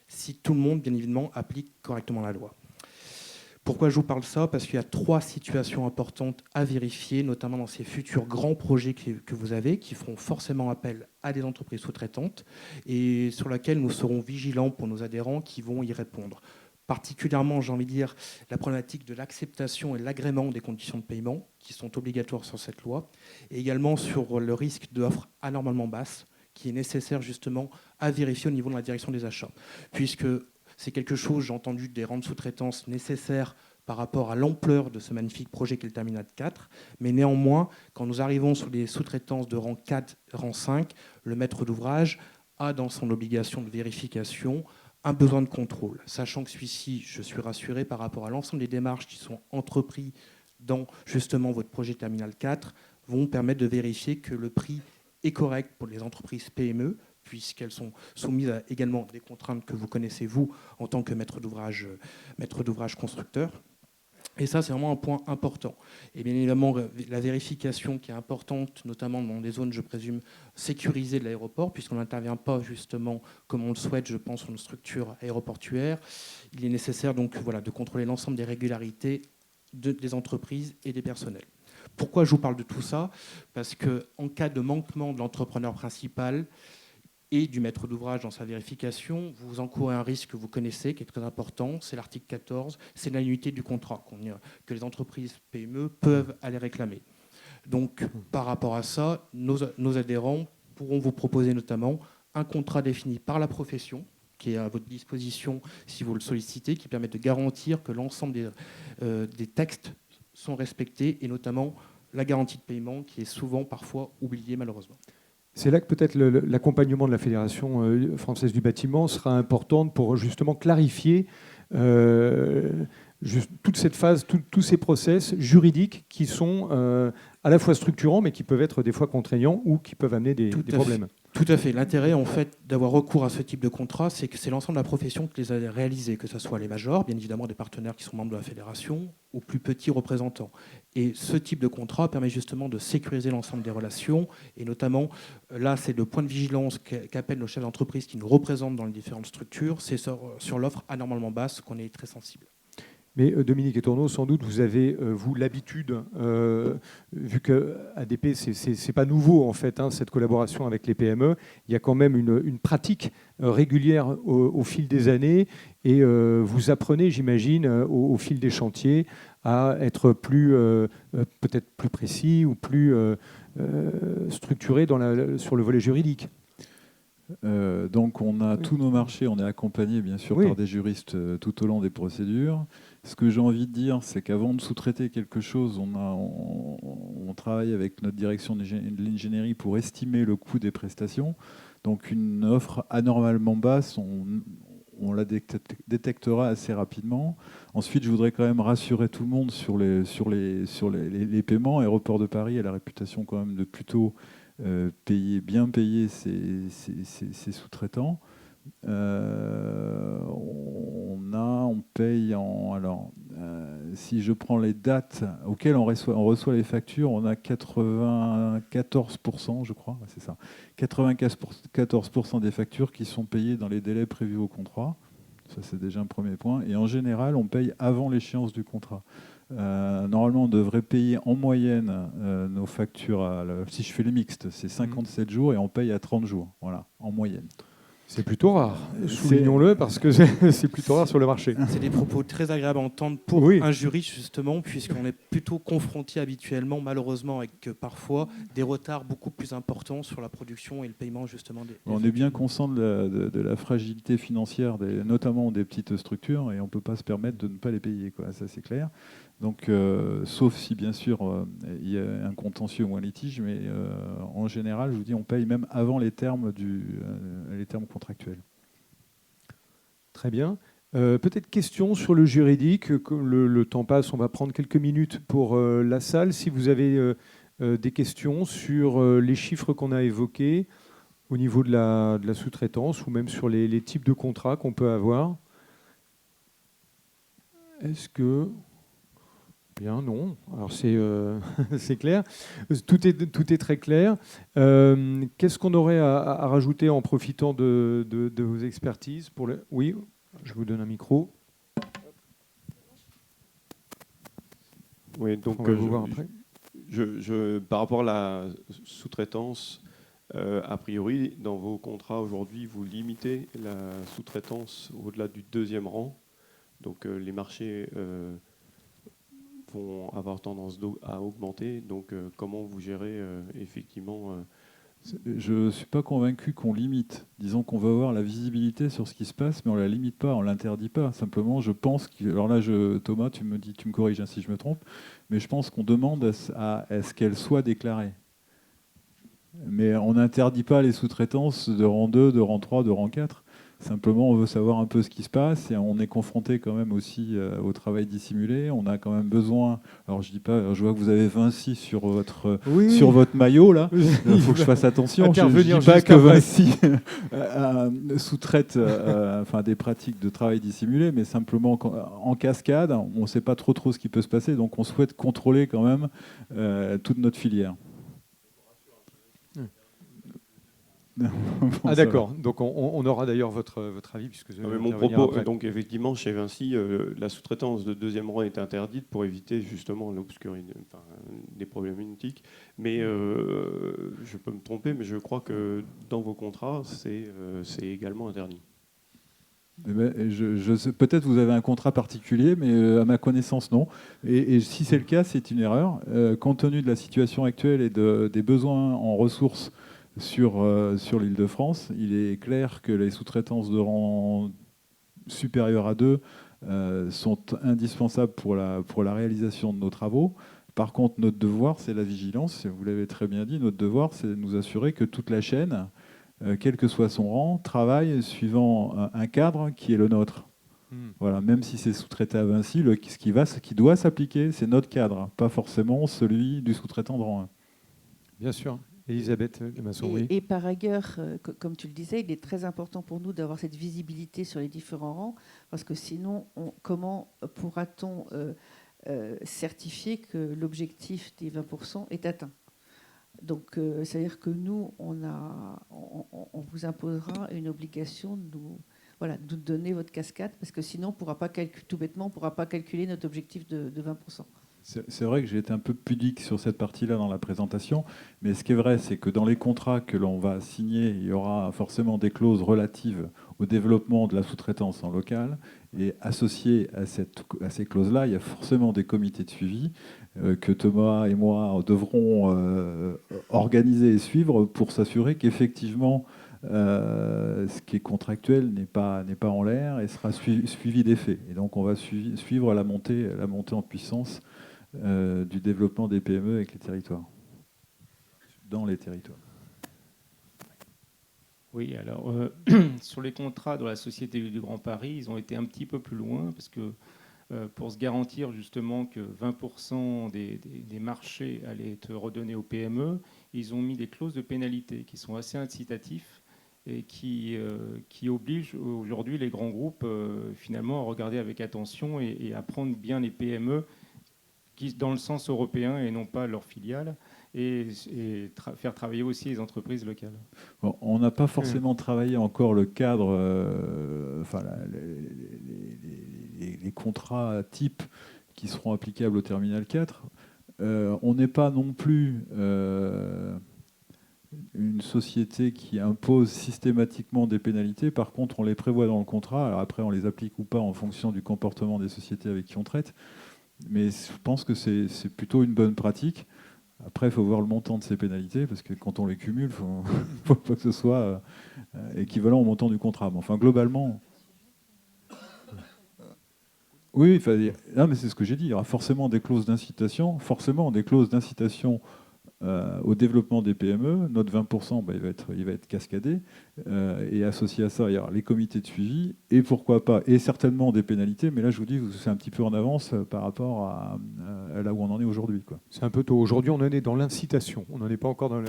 Si tout le monde, bien évidemment, applique correctement la loi. Pourquoi je vous parle de ça? Parce qu'il y a 3 situations importantes à vérifier, notamment dans ces futurs grands projets que vous avez, qui feront forcément appel à des entreprises sous-traitantes et sur lesquelles nous serons vigilants pour nos adhérents qui vont y répondre. Particulièrement, j'ai envie de dire, la problématique de l'acceptation et l'agrément des conditions de paiement qui sont obligatoires sur cette loi, et également sur le risque d'offres anormalement basses qui est nécessaire justement à vérifier au niveau de la direction des achats. Puisque c'est quelque chose, j'ai entendu, des rangs de sous-traitance nécessaires par rapport à l'ampleur de ce magnifique projet qu'est le Terminal 4. Mais néanmoins, quand nous arrivons sur des sous-traitances de rang 4, rang 5, le maître d'ouvrage a dans son obligation de vérification un besoin de contrôle. Sachant que celui-ci, je suis rassuré par rapport à l'ensemble des démarches qui sont entreprises dans justement votre projet Terminal 4, vont permettre de vérifier que le prix est correct pour les entreprises PME, puisqu'elles sont soumises à également des contraintes que vous connaissez, vous, en tant que maître d'ouvrage constructeur. Et ça, c'est vraiment un point important. Et bien évidemment, la vérification qui est importante, notamment dans des zones, je présume, sécurisées de l'aéroport, puisqu'on n'intervient pas justement comme on le souhaite, je pense, sur une structure aéroportuaire. Il est nécessaire donc de contrôler l'ensemble des régularités des entreprises et des personnels. Pourquoi je vous parle de tout ça? Parce qu'en cas de manquement de l'entrepreneur principal et du maître d'ouvrage dans sa vérification, vous encourez un risque que vous connaissez, qui est très important, c'est l'article 14, c'est la nullité du contrat que les entreprises PME peuvent aller réclamer. Donc, par rapport à ça, nos adhérents pourront vous proposer notamment un contrat défini par la profession, qui est à votre disposition si vous le sollicitez, qui permet de garantir que l'ensemble des textes sont respectés, et notamment la garantie de paiement, qui est souvent, parfois, oubliée malheureusement. C'est là que peut-être l'accompagnement de la Fédération française du bâtiment sera important pour justement clarifier toute cette phase, tous ces process juridiques qui sont à la fois structurants, mais qui peuvent être des fois contraignants ou qui peuvent amener des problèmes. Tout à fait. L'intérêt, en fait, d'avoir recours à ce type de contrat, c'est que c'est l'ensemble de la profession qui les a réalisés, que ce soit les majors, bien évidemment des partenaires qui sont membres de la fédération, ou plus petits représentants. Et ce type de contrat permet justement de sécuriser l'ensemble des relations, et notamment, là, c'est le point de vigilance qu'appellent nos chefs d'entreprise qui nous représentent dans les différentes structures, c'est sur l'offre anormalement basse qu'on est très sensible. Mais Dominique Etourneau, sans doute, vous avez, vous, l'habitude, vu que ADP, c'est pas nouveau, en fait, cette collaboration avec les PME. Il y a quand même une pratique régulière au fil des années. Et vous apprenez, j'imagine, au fil des chantiers, à être peut-être plus précis ou plus structuré sur le volet juridique. Donc on a tous nos marchés, on est accompagné bien sûr par des juristes tout au long des procédures. Ce que j'ai envie de dire, c'est qu'avant de sous-traiter quelque chose, on travaille avec notre direction de l'ingénierie pour estimer le coût des prestations. Donc une offre anormalement basse, on la détectera assez rapidement. Ensuite, je voudrais quand même rassurer tout le monde sur les paiements. Aéroport de Paris a la réputation quand même de plutôt bien payer ses sous-traitants. On on paye si je prends les dates auxquelles on reçoit les factures, on a 94%, je crois, c'est ça, 94% des factures qui sont payées dans les délais prévus au contrat. Ça, c'est déjà un premier point. Et en général, on paye avant l'échéance du contrat. Normalement, on devrait payer en moyenne nos factures, si je fais les mixtes, c'est 57 jours et on paye à 30 jours, voilà, en moyenne. C'est plutôt rare, soulignons-le, parce que c'est plutôt rare sur le marché. C'est des propos très agréables à entendre pour Oui. un jury, justement, puisqu'on est plutôt confronté habituellement, malheureusement, avec parfois des retards beaucoup plus importants sur la production et le paiement, justement. On est bien conscient de la fragilité financière, notamment des petites structures, et on ne peut pas se permettre de ne pas les payer, quoi. Ça, c'est clair. Donc, sauf si, bien sûr, il y a un contentieux ou un litige, mais en général, je vous dis, on paye même avant les termes contractuels. Très bien. Peut-être question sur le juridique. Comme le temps passe, on va prendre quelques minutes pour la salle. Si vous avez des questions sur les chiffres qu'on a évoqués au niveau de la sous-traitance ou même sur les types de contrats qu'on peut avoir. Est-ce que... Bien, non. Alors c'est c'est clair. Tout est très clair. Qu'est-ce qu'on aurait à rajouter en profitant de vos expertises pour le... Oui, je vous donne un micro. Oui, donc On va vous voir après. par rapport à la sous-traitance, a priori, dans vos contrats aujourd'hui, vous limitez la sous-traitance au-delà du deuxième rang. Donc les marchés vont avoir tendance à augmenter. Donc comment vous gérez effectivement Je ne suis pas convaincu qu'on limite. Disons qu'on veut avoir la visibilité sur ce qui se passe, mais on ne la limite pas, on ne l'interdit pas. Simplement, je pense que... Alors là, Thomas, tu me corriges hein, si je me trompe, mais je pense qu'on demande à ce qu'elle soit déclarée. Mais on n'interdit pas les sous-traitances de rang 2, de rang 3, de rang 4. Simplement, on veut savoir un peu ce qui se passe et on est confronté quand même aussi au travail dissimulé. On a quand même besoin. Alors, je dis pas, je vois que vous avez Vinci sur votre maillot là. Il faut que je fasse attention. Je ne dis pas que Vinci sous-traite des pratiques de travail dissimulé, mais simplement en cascade, on ne sait pas trop ce qui peut se passer. Donc, on souhaite contrôler quand même toute notre filière. Ah d'accord, donc on aura d'ailleurs votre avis puisque mon propos, donc effectivement chez Vinci, la sous-traitance de deuxième rang est interdite pour éviter justement l'obscurité, des problèmes éthiques. Mais je peux me tromper, mais je crois que dans vos contrats, c'est également interdit. Peut-être vous avez un contrat particulier, mais à ma connaissance, non. Et si c'est le cas, c'est une erreur. Compte tenu de la situation actuelle et des besoins en ressources sur l'Île-de-France, il est clair que les sous-traitances de rang supérieur à 2 sont indispensables pour la réalisation de nos travaux. Par contre, notre devoir, c'est la vigilance. Vous l'avez très bien dit, notre devoir, c'est de nous assurer que toute la chaîne, quel que soit son rang, travaille suivant un cadre qui est le nôtre. Voilà, même si c'est sous-traité à Vinci, ce qui doit s'appliquer, c'est notre cadre, pas forcément celui du sous-traitant de rang 1. Bien sûr. Elisabeth Lemasson, oui. Et par ailleurs, comme tu le disais, il est très important pour nous d'avoir cette visibilité sur les différents rangs, parce que sinon, comment pourra-t-on certifier que l'objectif des 20% est atteint? Donc, c'est-à-dire que nous, on vous imposera une obligation de nous donner votre cascade, parce que sinon, tout bêtement, on ne pourra pas calculer notre objectif de 20%. C'est vrai que j'ai été un peu pudique sur cette partie-là dans la présentation, mais ce qui est vrai, c'est que dans les contrats que l'on va signer, il y aura forcément des clauses relatives au développement de la sous-traitance en local, et associées à ces clauses-là, il y a forcément des comités de suivi que Thomas et moi devrons organiser et suivre pour s'assurer qu'effectivement, ce qui est contractuel n'est pas en l'air et sera suivi des faits. Et donc on va suivre la montée en puissance du développement des PME avec les territoires, dans les territoires. Oui, alors sur les contrats dans la Société du Grand Paris, ils ont été un petit peu plus loin parce que pour se garantir justement que 20% des marchés allaient être redonnés aux PME, ils ont mis des clauses de pénalité qui sont assez incitatifs et qui oblige aujourd'hui les grands groupes finalement à regarder avec attention et à prendre bien les PME dans le sens européen et non pas leurs filiales, et faire travailler aussi les entreprises locales. Bon, on n'a pas forcément travaillé encore le cadre, les contrats types qui seront applicables au terminal 4. On n'est pas non plus une société qui impose systématiquement des pénalités. Par contre, on les prévoit dans le contrat. Alors après, on les applique ou pas en fonction du comportement des sociétés avec qui on traite. Mais je pense que c'est plutôt une bonne pratique. Après, il faut voir le montant de ces pénalités, parce que quand on les cumule, il faut pas que ce soit équivalent au montant du contrat. Mais enfin, globalement... Oui, non, mais c'est ce que j'ai dit. Il y aura forcément des clauses d'incitation, au développement des PME. Notre 20%, il va être cascadé. Et associé à ça, il y aura les comités de suivi, et pourquoi pas, et certainement des pénalités. Mais là, je vous dis, c'est un petit peu en avance par rapport à là où on en est aujourd'hui, quoi. C'est un peu tôt. Aujourd'hui, on en est dans l'incitation. On n'en est pas encore dans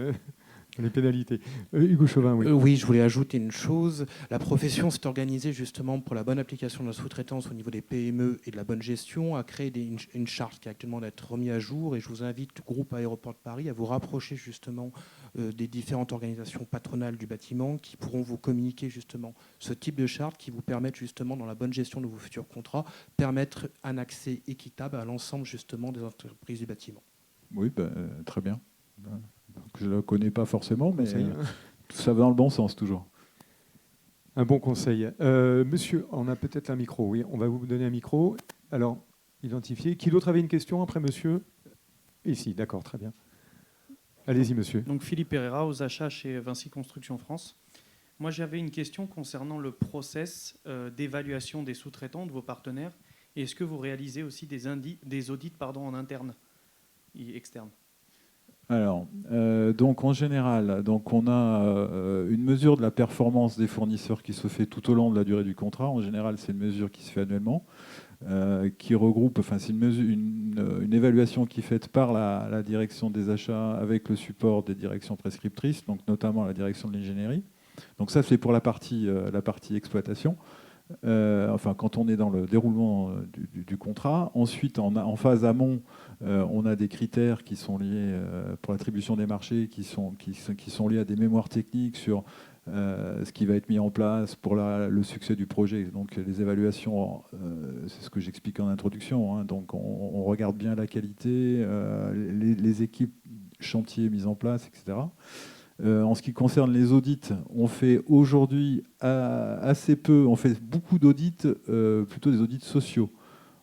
les pénalités. Hugo Chauvin, oui. Oui, je voulais ajouter une chose. La profession s'est organisée justement pour la bonne application de la sous-traitance au niveau des PME et de la bonne gestion, à créer une charte qui est actuellement d'être remise à jour. Et je vous invite, groupe Aéroport de Paris, à vous rapprocher justement des différentes organisations patronales du bâtiment qui pourront vous communiquer justement ce type de charte qui vous permettent justement, dans la bonne gestion de vos futurs contrats, permettre un accès équitable à l'ensemble justement des entreprises du bâtiment. Oui, très bien. Je ne la connais pas forcément, mais ça va dans le bon sens toujours. Un bon conseil. Monsieur, on a peut-être un micro. Oui, on va vous donner un micro. Alors, identifiez. Qui d'autre avait une question après monsieur? Ici, d'accord, très bien. Allez-y, monsieur. Donc Philippe Pereira, aux achats chez Vinci Construction France. Moi, j'avais une question concernant le process d'évaluation des sous-traitants, de vos partenaires. Et est-ce que vous réalisez aussi des audits en interne et externe? Alors, donc en général, on a une mesure de la performance des fournisseurs qui se fait tout au long de la durée du contrat. En général, c'est une mesure qui se fait annuellement, qui regroupe, c'est une évaluation qui est faite par la direction des achats avec le support des directions prescriptrices, donc notamment la direction de l'ingénierie. Donc ça, c'est pour la partie exploitation. Quand on est dans le déroulement du contrat. Ensuite, en phase amont, on a des critères qui sont liés pour l'attribution des marchés, qui sont liés à des mémoires techniques sur ce qui va être mis en place pour le succès du projet. Donc les évaluations, c'est ce que j'explique en introduction. Donc on regarde bien la qualité, les équipes chantiers mises en place, etc. En ce qui concerne les audits, on fait aujourd'hui assez peu, on fait beaucoup d'audits, plutôt des audits sociaux.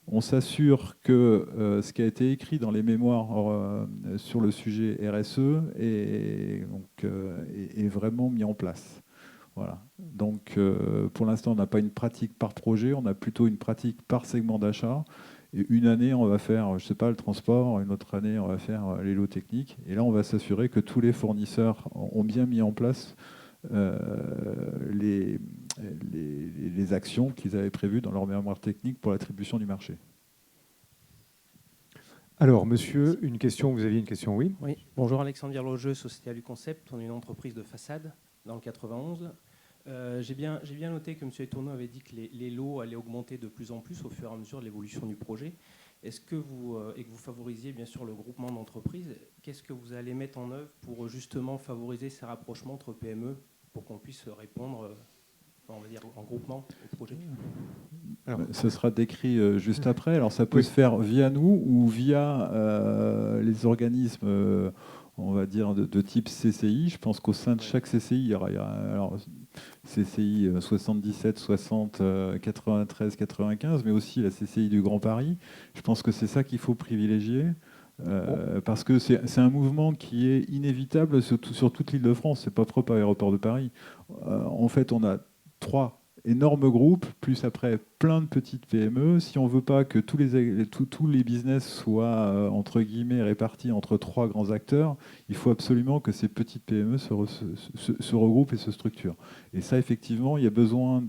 On s'assure que ce qui a été écrit dans les mémoires sur le sujet RSE est vraiment mis en place. Voilà. Donc pour l'instant, on n'a pas une pratique par projet, on a plutôt une pratique par segment d'achat. Et une année, on va faire, le transport. Une autre année, on va faire les lots techniques. Et là, on va s'assurer que tous les fournisseurs ont bien mis en place les actions qu'ils avaient prévues dans leur mémoire technique pour l'attribution du marché. Alors, monsieur, une question. Vous aviez une question, oui? Oui. Bonjour, Alexandre Logeux, Société Alu Concept. On est une entreprise de façade dans le 91. J'ai bien noté que M. Etourneau avait dit que les lots allaient augmenter de plus en plus au fur et à mesure de l'évolution du projet. Est-ce que vous favorisiez bien sûr le groupement d'entreprises, qu'est-ce que vous allez mettre en œuvre pour justement favoriser ces rapprochements entre PME pour qu'on puisse répondre, on va dire, en groupement au projet? Alors, ce sera décrit juste après. Alors ça peut se faire via nous ou via les organismes on va dire, de type CCI. Je pense qu'au sein de chaque CCI, il y aura alors, CCI 77, 60, 93, 95, mais aussi la CCI du Grand Paris. Je pense que c'est ça qu'il faut privilégier, parce que c'est un mouvement qui est inévitable sur toute l'Île-de-France. Ce n'est pas propre à l'aéroport de Paris. En fait, on a 3 énormes groupes, plus après plein de petites PME. Si on ne veut pas que tous les business soient, entre guillemets, répartis entre 3 grands acteurs, il faut absolument que ces petites PME se regroupent et se structurent. Et ça, effectivement, il y a besoin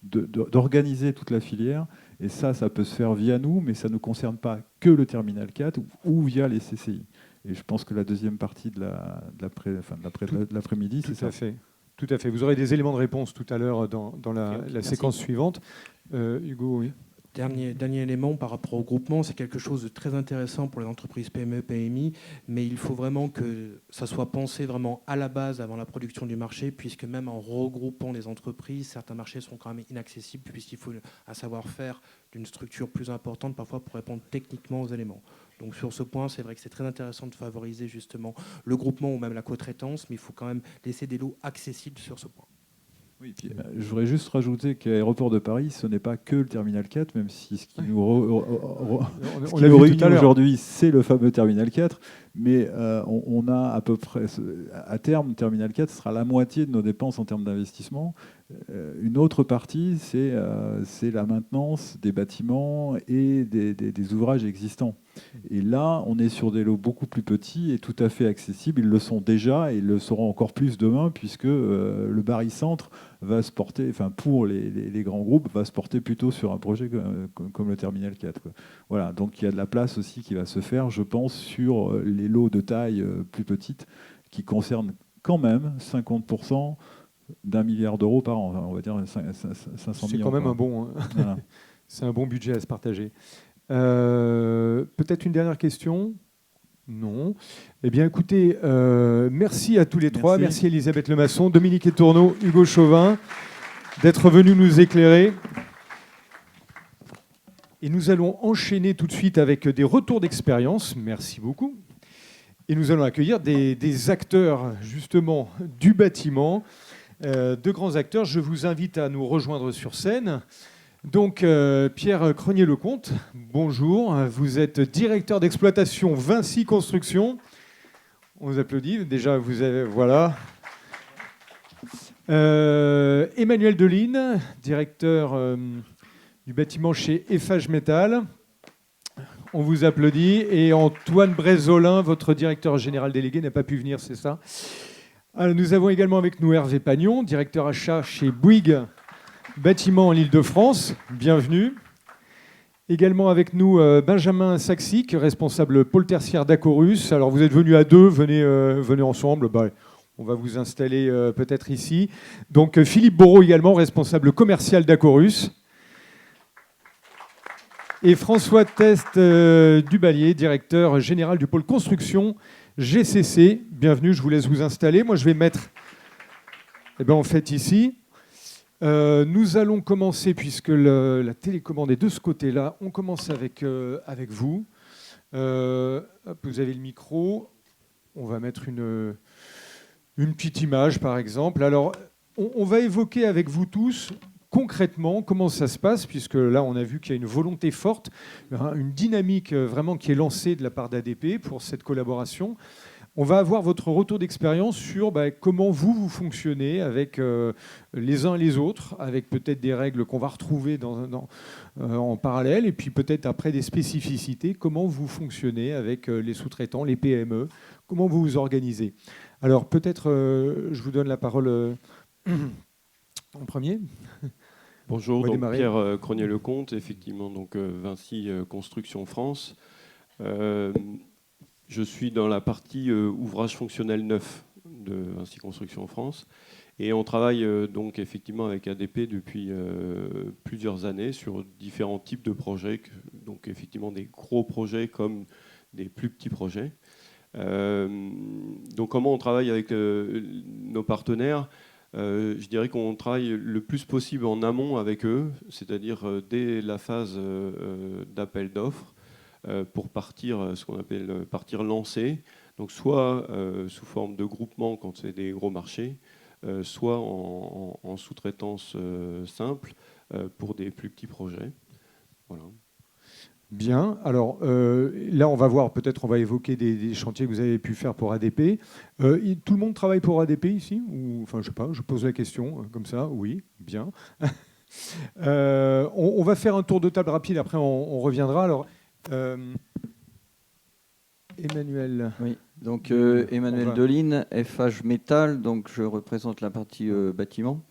d'organiser toute la filière. Et ça peut se faire via nous, mais ça ne concerne pas que le Terminal 4 ou via les CCI. Et je pense que la deuxième partie de l'après-midi, c'est ça. Tout à fait. Tout à fait. Vous aurez des éléments de réponse tout à l'heure dans la séquence suivante. Hugo, oui. Dernier élément par rapport au groupement, c'est quelque chose de très intéressant pour les entreprises PME, PMI, mais il faut vraiment que ça soit pensé vraiment à la base avant la production du marché, puisque même en regroupant les entreprises, certains marchés sont quand même inaccessibles, puisqu'il faut un savoir-faire d'une structure plus importante parfois pour répondre techniquement aux éléments. Donc sur ce point, c'est vrai que c'est très intéressant de favoriser justement le groupement ou même la co-traitance, mais il faut quand même laisser des lots accessibles sur ce point. Oui, puis, je voudrais juste rajouter qu'Aéroport de Paris, ce n'est pas que le Terminal 4, même si ce qui nous, on nous réunit aujourd'hui, c'est le fameux Terminal 4. Mais on a à peu près, à terme, Terminal 4 sera la moitié de nos dépenses en termes d'investissement. Une autre partie, c'est la maintenance des bâtiments et des ouvrages existants. Et là, on est sur des lots beaucoup plus petits et tout à fait accessibles. Ils le sont déjà et ils le seront encore plus demain, puisque le barycentre va se porter, enfin pour les grands groupes, va se porter plutôt sur un projet comme le Terminal 4. Quoi. Voilà, donc il y a de la place aussi qui va se faire, je pense, sur les lots de taille plus petite, qui concernent quand même 50% d'1 milliard d'euros par an. Enfin, on va dire 500 millions. C'est quand même un bon, voilà. C'est un bon budget à se partager. Peut-être une dernière question ? Non. Eh bien, écoutez, merci à tous les trois. Merci Elisabeth Lemasson, Dominique Etourneau, Hugo Chauvin, d'être venus nous éclairer. Et nous allons enchaîner tout de suite avec des retours d'expérience. Merci beaucoup. Et nous allons accueillir des acteurs, justement, du bâtiment, de grands acteurs. Je vous invite à nous rejoindre sur scène. Donc, Pierre Cronier-Lecomte, bonjour. Vous êtes directeur d'exploitation Vinci Construction. On vous applaudit. Déjà, vous avez... Voilà. Emmanuel Deline, directeur du bâtiment chez Eiffage Métal. On vous applaudit. Et Antoine Brézolin, votre directeur général délégué, n'a pas pu venir, c'est ça. Alors, nous avons également avec nous Hervé Pagnon, directeur achat chez Bouygues Bâtiment en Île-de-France, bienvenue. Également avec nous Benjamin Saxic, responsable pôle tertiaire d'Acorus. Alors vous êtes venus à deux, venez ensemble. On va vous installer peut-être ici. Donc Philippe Bourreau également, responsable commercial d'Acorus. Et François Test Dubalier, directeur général du pôle construction GCC. Bienvenue, je vous laisse vous installer. Moi je vais mettre en fait ici. Nous allons commencer, puisque la télécommande est de ce côté-là, on commence avec vous. Vous avez le micro. On va mettre une petite image, par exemple. Alors, on va évoquer avec vous tous, concrètement, comment ça se passe, puisque là, on a vu qu'il y a une volonté forte, une dynamique vraiment qui est lancée de la part d'ADP pour cette collaboration. On va avoir votre retour d'expérience sur comment vous fonctionnez avec les uns et les autres, avec peut-être des règles qu'on va retrouver en parallèle, et puis peut-être après des spécificités, comment vous fonctionnez avec les sous-traitants, les PME, comment vous vous organisez. Alors peut-être je vous donne la parole en premier. Bonjour, donc Pierre Cronier-Lecomte, effectivement, donc Vinci Construction France. Je suis dans la partie ouvrage fonctionnel neuf de Vinci Construction France. Et on travaille donc effectivement avec ADP depuis plusieurs années sur différents types de projets, donc effectivement des gros projets comme des plus petits projets. Donc comment on travaille avec nos partenaires ? Je dirais qu'on travaille le plus possible en amont avec eux, c'est-à-dire dès la phase d'appel d'offres, pour partir, ce qu'on appelle partir lancé, donc soit sous forme de groupement quand c'est des gros marchés, soit en sous-traitance simple pour des plus petits projets. Voilà. Bien. Alors là, on va voir, peut-être on va évoquer des chantiers que vous avez pu faire pour ADP. Tout le monde travaille pour ADP ici ? Enfin, je sais pas, je pose la question comme ça. Oui, bien. On va faire un tour de table rapide, après on reviendra. Alors, Emmanuel. Oui, donc Emmanuel Deline, Eiffage Métal, donc je représente la partie bâtiment.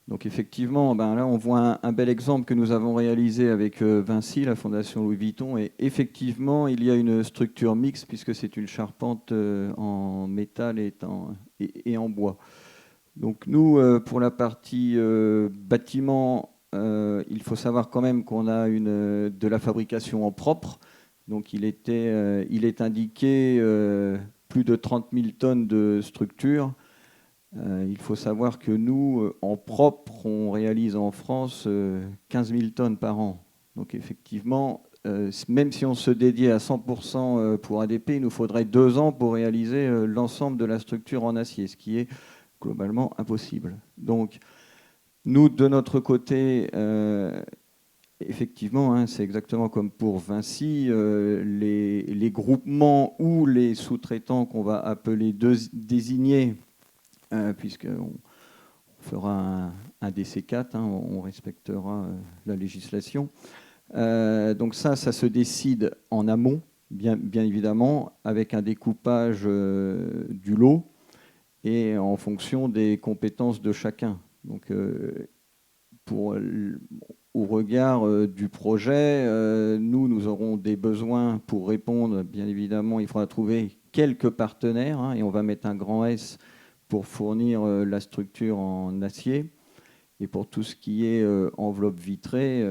Donc effectivement, là on voit un bel exemple que nous avons réalisé avec Vinci, la Fondation Louis Vuitton, et effectivement il y a une structure mixte puisque c'est une charpente en métal et en bois. Donc nous, pour la partie bâtiment, il faut savoir quand même qu'on a de la fabrication en propre. Donc il est indiqué plus de 30 000 tonnes de structure. Il faut savoir que nous, en propre, on réalise en France 15 000 tonnes par an. Donc effectivement, même si on se dédiait à 100% pour ADP, il nous faudrait 2 ans pour réaliser l'ensemble de la structure en acier, ce qui est globalement impossible. Donc nous, de notre côté, effectivement, hein, c'est exactement comme pour Vinci, les groupements ou les sous-traitants qu'on va appeler désignés, puisqu'on fera un DC4, hein, on respectera la législation. Donc ça se décide en amont, bien évidemment, avec un découpage du lot et en fonction des compétences de chacun. Donc, au regard du projet, nous aurons des besoins pour répondre. Bien évidemment, il faudra trouver quelques partenaires, hein, et on va mettre un grand S pour fournir la structure en acier. Et pour tout ce qui est enveloppe vitrée,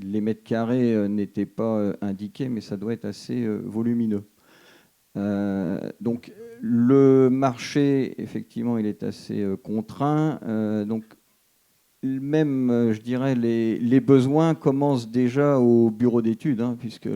les mètres carrés n'étaient pas indiqués, mais ça doit être assez volumineux. Donc le marché, effectivement, il est assez contraint. Donc même, je dirais, les besoins commencent déjà au bureau d'études, hein, puisque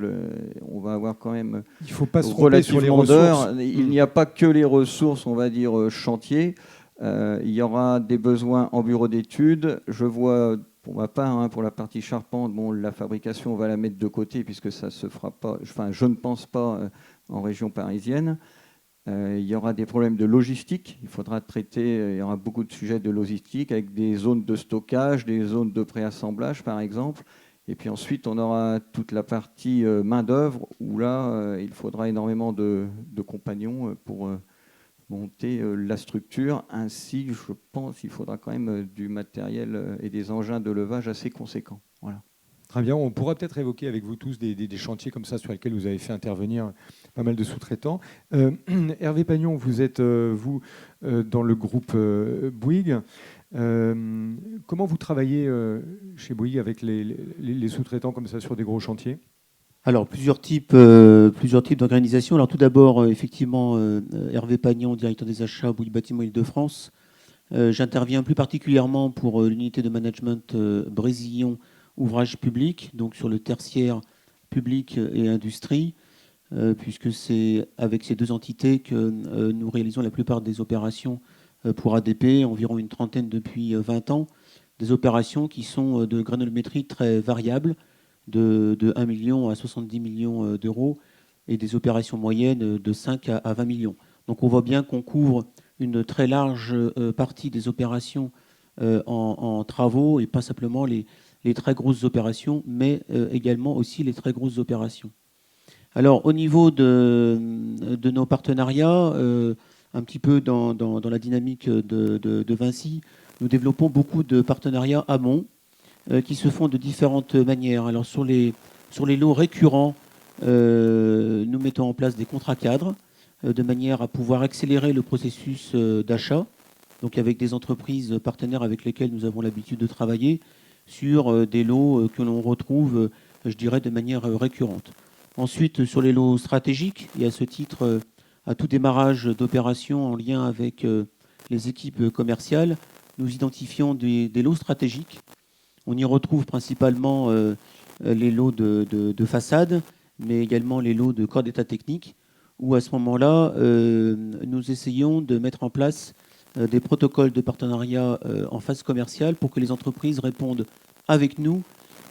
on va avoir quand même il faut pas se tromper sur les ressources. Il n'y a pas que les ressources, on va dire, chantier. Il y aura des besoins en bureau d'études. Je vois, pour ma part, hein, pour la partie charpente, la fabrication, on va la mettre de côté puisque ça ne se fera pas, enfin, je ne pense pas en région parisienne. Il y aura des problèmes de logistique. Il faudra traiter, il y aura beaucoup de sujets de logistique avec des zones de stockage, des zones de préassemblage, par exemple. Et puis ensuite, on aura toute la partie main-d'œuvre où là, il faudra énormément de compagnons pour monter la structure. Ainsi, je pense qu'il faudra quand même du matériel et des engins de levage assez conséquents. Voilà. Très bien, on pourra peut-être évoquer avec vous tous des chantiers comme ça sur lesquels vous avez fait intervenir pas mal de sous-traitants. Hervé Pagnon, vous êtes dans le groupe Bouygues. Comment vous travaillez chez Bouygues avec les sous-traitants comme ça sur des gros chantiers ? Alors, plusieurs types d'organisations. Alors, tout d'abord, effectivement, Hervé Pagnon, directeur des achats Bouygues Bâtiment Île-de-France. J'interviens plus particulièrement pour l'unité de management Brésillon Ouvrage public, donc sur le tertiaire public et industrie, puisque c'est avec ces deux entités que nous réalisons la plupart des opérations pour ADP, environ une trentaine depuis 20 ans, des opérations qui sont de granulométrie très variable, de 1 million à 70 millions d'euros, et des opérations moyennes de 5 à 20 millions. Donc on voit bien qu'on couvre une très large partie des opérations en travaux, et pas simplement les très grosses opérations, mais également aussi les très grosses opérations. Alors, au niveau de nos partenariats, un petit peu dans la dynamique de Vinci, nous développons beaucoup de partenariats amont qui se font de différentes manières. Alors, sur les lots récurrents, nous mettons en place des contrats cadres de manière à pouvoir accélérer le processus d'achat, donc avec des entreprises partenaires avec lesquelles nous avons l'habitude de travailler, sur des lots que l'on retrouve, je dirais, de manière récurrente. Ensuite, sur les lots stratégiques, et à ce titre, à tout démarrage d'opération en lien avec les équipes commerciales, nous identifions des lots stratégiques. On y retrouve principalement les lots de façade, mais également les lots de corps d'état technique, où à ce moment-là, nous essayons de mettre en place des protocoles de partenariat en phase commerciale pour que les entreprises répondent avec nous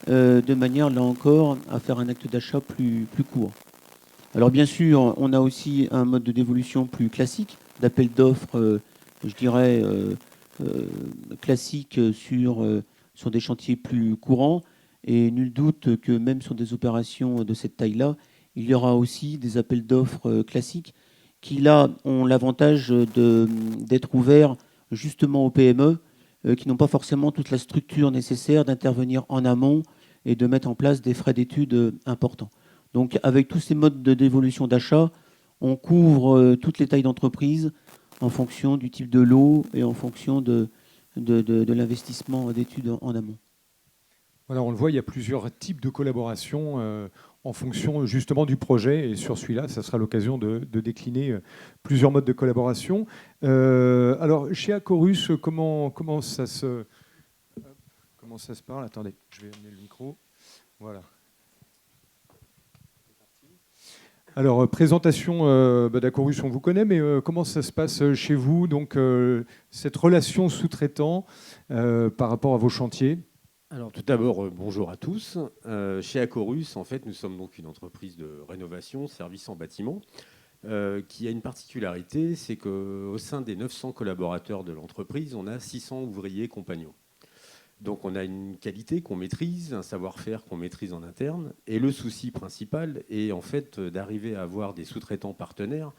de manière, là encore, à faire un acte d'achat plus court. Alors bien sûr, on a aussi un mode de dévolution plus classique, d'appel d'offres, je dirais, classique sur des chantiers plus courants. Et nul doute que même sur des opérations de cette taille-là, il y aura aussi des appels d'offres classiques qui, là, ont l'avantage d'être ouverts justement aux PME, qui n'ont pas forcément toute la structure nécessaire d'intervenir en amont et de mettre en place des frais d'études importants. Donc, avec tous ces modes de dévolution d'achat, on couvre toutes les tailles d'entreprise en fonction du type de lot et en fonction de l'investissement d'études en amont. Voilà, on le voit, il y a plusieurs types de collaboration en fonction justement du projet. Et sur celui-là, ça sera l'occasion de décliner plusieurs modes de collaboration. Alors, chez Acorus, comment ça se parle? Attendez, je vais amener le micro. Voilà. Alors, présentation d'Acorus, on vous connaît, mais comment ça se passe chez vous? Donc, cette relation sous-traitant par rapport à vos chantiers? Alors tout d'abord, bonjour à tous. Chez Acorus, en fait, nous sommes donc une entreprise de rénovation, service en bâtiment, qui a une particularité, c'est qu'au sein des 900 collaborateurs de l'entreprise, on a 600 ouvriers compagnons. Donc on a une qualité qu'on maîtrise, un savoir-faire qu'on maîtrise en interne, et le souci principal est en fait d'arriver à avoir des sous-traitants partenaires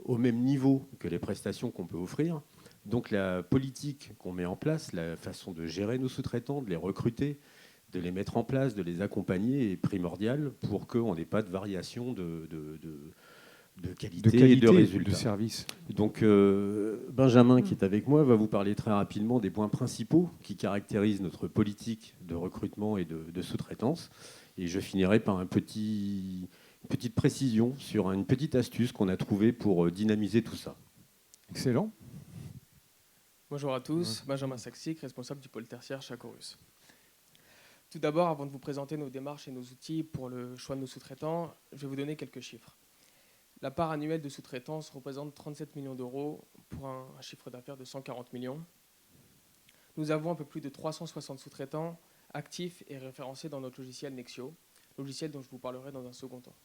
au même niveau que les prestations qu'on peut offrir. Donc la politique qu'on met en place, la façon de gérer nos sous-traitants, de les recruter, de les mettre en place, de les accompagner est primordiale pour qu'on n'ait pas de variation de qualité et de résultats. De service. Donc Benjamin, qui est avec moi, va vous parler très rapidement des points principaux qui caractérisent notre politique de recrutement et de sous-traitance. Et je finirai par une petite précision sur une petite astuce qu'on a trouvée pour dynamiser tout ça. Excellent. Bonjour à tous, Benjamin Saxic, responsable du pôle tertiaire chez Acorus. Tout d'abord, avant de vous présenter nos démarches et nos outils pour le choix de nos sous-traitants, je vais vous donner quelques chiffres. La part annuelle de sous-traitance représente 37 millions d'euros pour un chiffre d'affaires de 140 millions. Nous avons un peu plus de 360 sous-traitants actifs et référencés dans notre logiciel Nexio, logiciel dont je vous parlerai dans un second temps.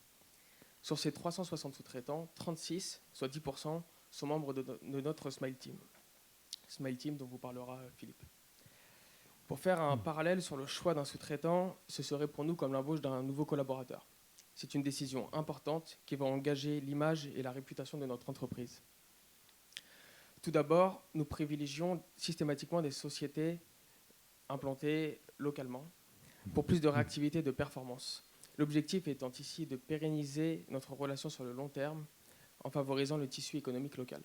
Sur ces 360 sous-traitants, 36, soit 10%, sont membres de notre Smile Team. Smile Team dont vous parlera Philippe. Pour faire un parallèle sur le choix d'un sous-traitant, ce serait pour nous comme l'embauche d'un nouveau collaborateur. C'est une décision importante qui va engager l'image et la réputation de notre entreprise. Tout d'abord, nous privilégions systématiquement des sociétés implantées localement pour plus de réactivité et de performance. L'objectif étant ici de pérenniser notre relation sur le long terme en favorisant le tissu économique local.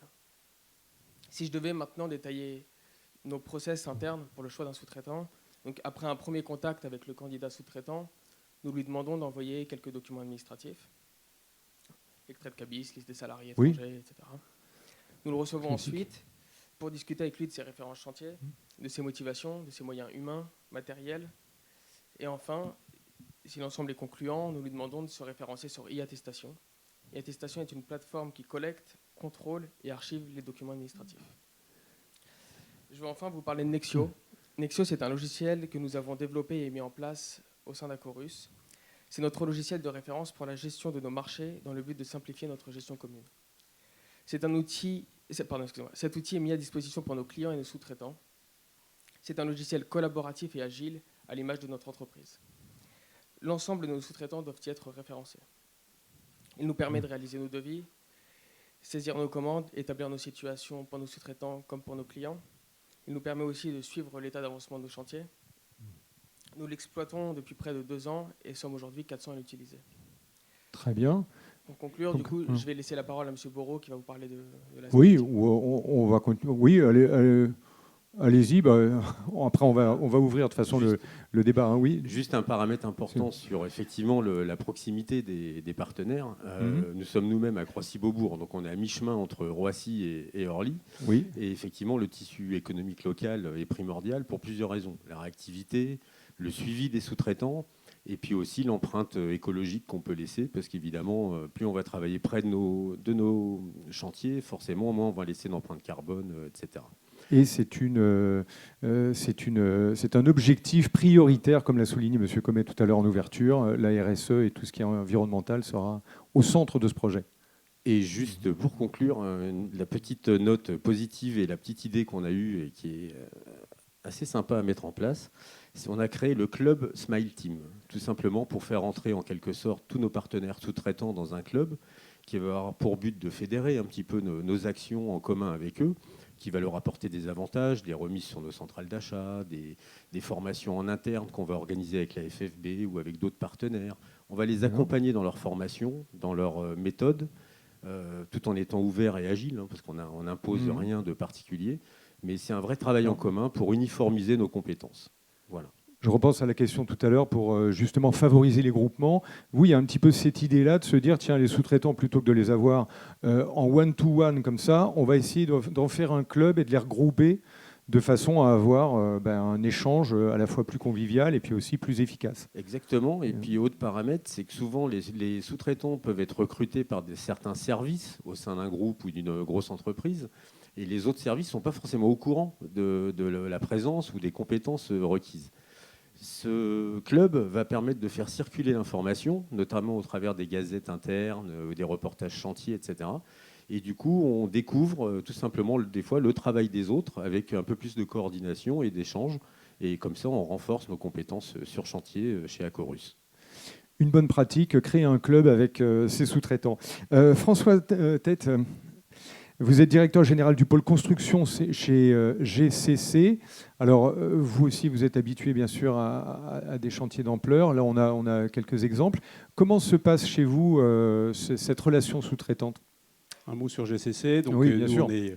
Si je devais maintenant détailler nos process internes pour le choix d'un sous-traitant, donc après un premier contact avec le candidat sous-traitant, nous lui demandons d'envoyer quelques documents administratifs, extrait de cabis, liste des salariés étrangers, etc. Nous le recevons ensuite pour discuter avec lui de ses références chantiers, de ses motivations, de ses moyens humains, matériels. Et enfin, si l'ensemble est concluant, nous lui demandons de se référencer sur e-attestation. E-attestation est une plateforme qui collecte, contrôle et archive les documents administratifs. Je vais enfin vous parler de Nexio. Nexio, c'est un logiciel que nous avons développé et mis en place au sein d'Acorus. C'est notre logiciel de référence pour la gestion de nos marchés dans le but de simplifier notre gestion commune. Cet outil est mis à disposition pour nos clients et nos sous-traitants. C'est un logiciel collaboratif et agile à l'image de notre entreprise. L'ensemble de nos sous-traitants doivent y être référencés. Il nous permet de réaliser nos devis, saisir nos commandes, établir nos situations pour nos sous-traitants comme pour nos clients. Il nous permet aussi de suivre l'état d'avancement de nos chantiers. Nous l'exploitons depuis près de 2 ans et sommes aujourd'hui 400 à l'utiliser. Très bien. Pour conclure, du coup, je vais laisser la parole à M. Bourreau qui va vous parler de la Oui, on va continuer. Oui, allez-y. Après, on va ouvrir de toute façon le débat. Hein, oui. Juste un paramètre important sur effectivement la proximité des partenaires. Nous sommes nous-mêmes à Croissy-Beaubourg, donc on est à mi-chemin entre Roissy et Orly. Oui. Et effectivement, le tissu économique local est primordial pour plusieurs raisons. La réactivité, le suivi des sous-traitants, et puis aussi l'empreinte écologique qu'on peut laisser, parce qu'évidemment, plus on va travailler près de nos chantiers, forcément, moins on va laisser d'empreinte carbone, etc. Et c'est un objectif prioritaire, comme l'a souligné M. Comet tout à l'heure en ouverture. La RSE et tout ce qui est environnemental sera au centre de ce projet. Et juste pour conclure, la petite note positive et la petite idée qu'on a eue et qui est assez sympa à mettre en place, c'est qu'on a créé le club Smile Team, tout simplement pour faire entrer en quelque sorte tous nos partenaires sous-traitants dans un club qui va avoir pour but de fédérer un petit peu nos actions en commun avec eux, qui va leur apporter des avantages, des remises sur nos centrales d'achat, des formations en interne qu'on va organiser avec la FFB ou avec d'autres partenaires. On va les accompagner dans leur formation, dans leur méthode, tout en étant ouvert et agile, hein, parce qu'on n'impose rien de particulier. Mais c'est un vrai travail en commun pour uniformiser nos compétences. Voilà. Je repense à la question tout à l'heure pour justement favoriser les groupements. Vous, il y a un petit peu cette idée-là de se dire, tiens, les sous-traitants, plutôt que de les avoir en one-to-one comme ça, on va essayer d'en faire un club et de les regrouper de façon à avoir un échange à la fois plus convivial et puis aussi plus efficace. Exactement. Et puis, autre paramètre, c'est que souvent, les sous-traitants peuvent être recrutés par certains services au sein d'un groupe ou d'une grosse entreprise. Et les autres services ne sont pas forcément au courant de la présence ou des compétences requises. Ce club va permettre de faire circuler l'information, notamment au travers des gazettes internes, des reportages chantiers, etc. Et du coup, on découvre tout simplement des fois le travail des autres avec un peu plus de coordination et d'échange. Et comme ça, on renforce nos compétences sur chantier chez Acorus. Une bonne pratique, créer un club avec ses sous-traitants. François Tête, vous êtes directeur général du pôle construction chez GCC. Alors, vous aussi, vous êtes habitué, bien sûr, à des chantiers d'ampleur. Là, on a quelques exemples. Comment se passe chez vous cette relation sous-traitante ? Un mot sur GCC. Donc, oui, bien sûr. On est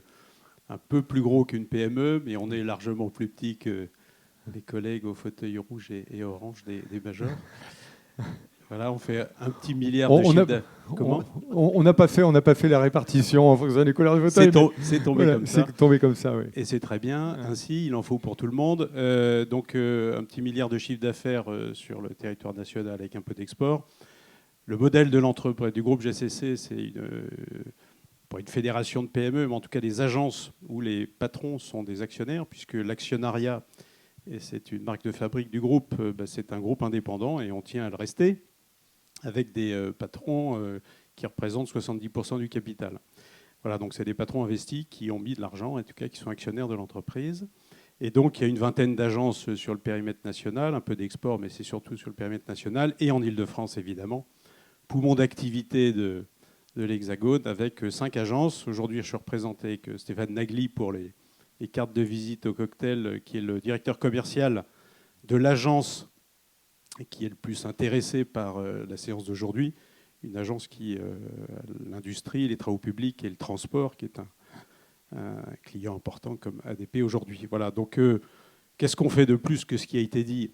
un peu plus gros qu'une PME, mais on est largement plus petit que les collègues au fauteuil rouge et orange des majors. Voilà, on fait un petit milliard de chiffre d'affaires. Comment ? On n'a pas fait la répartition en fonction des couleurs de fauteuil. C'est tombé comme ça. C'est tombé comme ça, oui. Et c'est très bien. Ainsi, il en faut pour tout le monde. Donc, un petit milliard de chiffre d'affaires sur le territoire national avec un peu d'export. Le modèle de l'entreprise du groupe GCC, c'est pas une fédération de PME, mais en tout cas des agences où les patrons sont des actionnaires, puisque l'actionnariat, et c'est une marque de fabrique du groupe, c'est un groupe indépendant et on tient à le rester, avec des patrons qui représentent 70% du capital. Voilà, donc c'est des patrons investis qui ont mis de l'argent, en tout cas qui sont actionnaires de l'entreprise. Et donc il y a une vingtaine d'agences sur le périmètre national, un peu d'export, mais c'est surtout sur le périmètre national, et en Île-de-France évidemment. Poumon d'activité de l'Hexagone avec 5 agences. Aujourd'hui, je suis représenté avec Stéphane Nagli pour les cartes de visite au cocktail, qui est le directeur commercial de l'agence qui est le plus intéressé par la séance d'aujourd'hui, une agence qui l'industrie, les travaux publics et le transport, qui est un client important comme ADP aujourd'hui. Voilà, donc qu'est-ce qu'on fait de plus que ce qui a été dit ?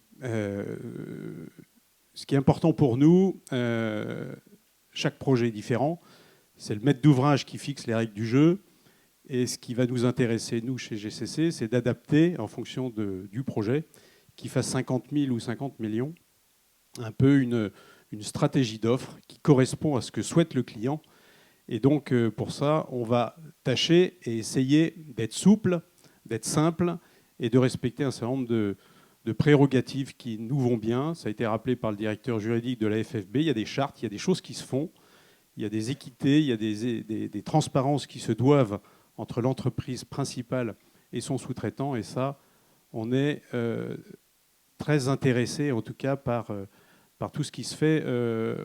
Ce qui est important pour nous, chaque projet est différent, c'est le maître d'ouvrage qui fixe les règles du jeu, et ce qui va nous intéresser, nous, chez GCC, c'est d'adapter en fonction du projet, qui fasse 50 000 ou 50 millions, un peu une stratégie d'offre qui correspond à ce que souhaite le client. Et donc, pour ça, on va tâcher et essayer d'être souple, d'être simple et de respecter un certain nombre de prérogatives qui nous vont bien. Ça a été rappelé par le directeur juridique de la FFB. Il y a des chartes, il y a des choses qui se font, il y a des équités, il y a des transparences qui se doivent entre l'entreprise principale et son sous-traitant. Et ça, on est très intéressé, en tout cas, par tout ce qui se fait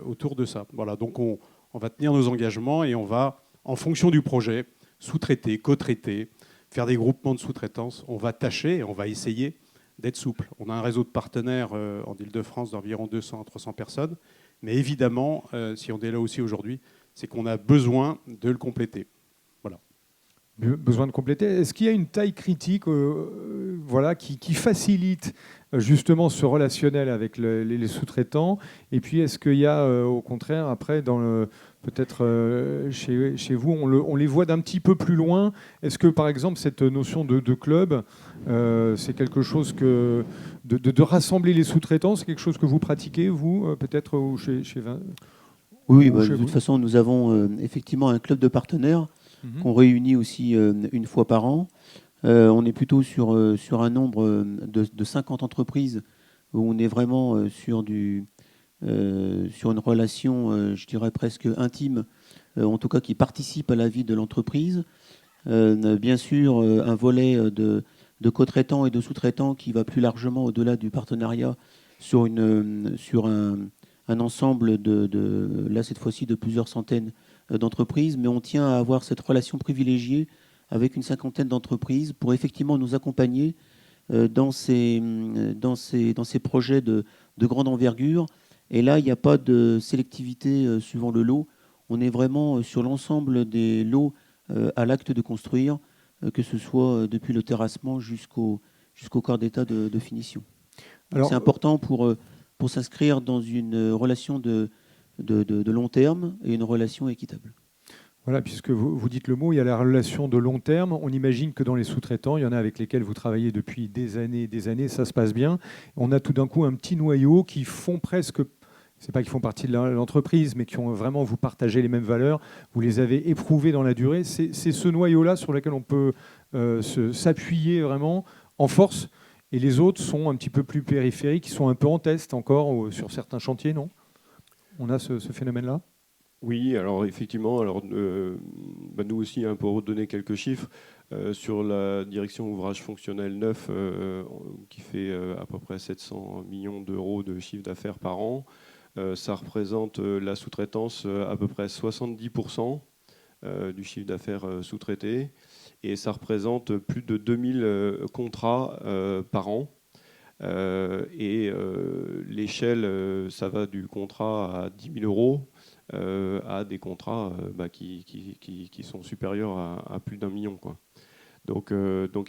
autour de ça. Voilà, donc on va tenir nos engagements et on va, en fonction du projet, sous-traiter, co-traiter, faire des groupements de sous-traitance. On va tâcher, on va essayer d'être souple. On a un réseau de partenaires en Île-de-France d'environ 200 à 300 personnes. Mais évidemment, si on est là aussi aujourd'hui, c'est qu'on a besoin de le compléter. Voilà. Besoin de compléter. Est-ce qu'il y a une taille critique qui facilite justement ce relationnel avec les sous-traitants ? Et puis, est-ce qu'il y a, au contraire, après, peut-être chez vous, on les voit d'un petit peu plus loin ? Est-ce que, par exemple, cette notion de club, c'est quelque chose de rassembler les sous-traitants, c'est quelque chose que vous pratiquez, vous, peut-être, ou chez Oui, de toute façon, nous avons effectivement un club de partenaires qu'on réunit aussi une fois par an. On est plutôt sur un nombre de 50 entreprises où on est vraiment sur une relation, je dirais presque intime, en tout cas qui participe à la vie de l'entreprise. Bien sûr, un volet de co-traitants et de sous-traitants qui va plus largement au-delà du partenariat sur un ensemble là cette fois-ci de plusieurs centaines d'entreprises, mais on tient à avoir cette relation privilégiée avec une cinquantaine d'entreprises pour effectivement nous accompagner dans ces projets de grande envergure. Et là, il n'y a pas de sélectivité suivant le lot. On est vraiment sur l'ensemble des lots à l'acte de construire, que ce soit depuis le terrassement jusqu'au corps d'état de finition. C'est important pour s'inscrire dans une relation de long terme et une relation équitable. Voilà, puisque vous dites le mot, il y a la relation de long terme. On imagine que dans les sous-traitants, il y en a avec lesquels vous travaillez depuis des années, ça se passe bien. On a tout d'un coup un petit noyau qui font presque, c'est pas qu'ils font partie de l'entreprise, mais qui ont vraiment, vous partagez les mêmes valeurs, vous les avez éprouvées dans la durée. C'est ce noyau-là sur lequel on peut s'appuyer vraiment en force. Et les autres sont un petit peu plus périphériques, qui sont un peu en test encore sur certains chantiers, non? On a ce phénomène-là? Oui, alors effectivement, nous aussi, pour redonner quelques chiffres, sur la direction ouvrage fonctionnel neuf, qui fait à peu près 700 millions d'euros de chiffre d'affaires par an, ça représente la sous-traitance à peu près 70% du chiffre d'affaires sous-traité, et ça représente plus de 2000 contrats par an. Et l'échelle, ça va du contrat à 10 000 euros à des contrats qui sont supérieurs à plus d'1 million, quoi. Donc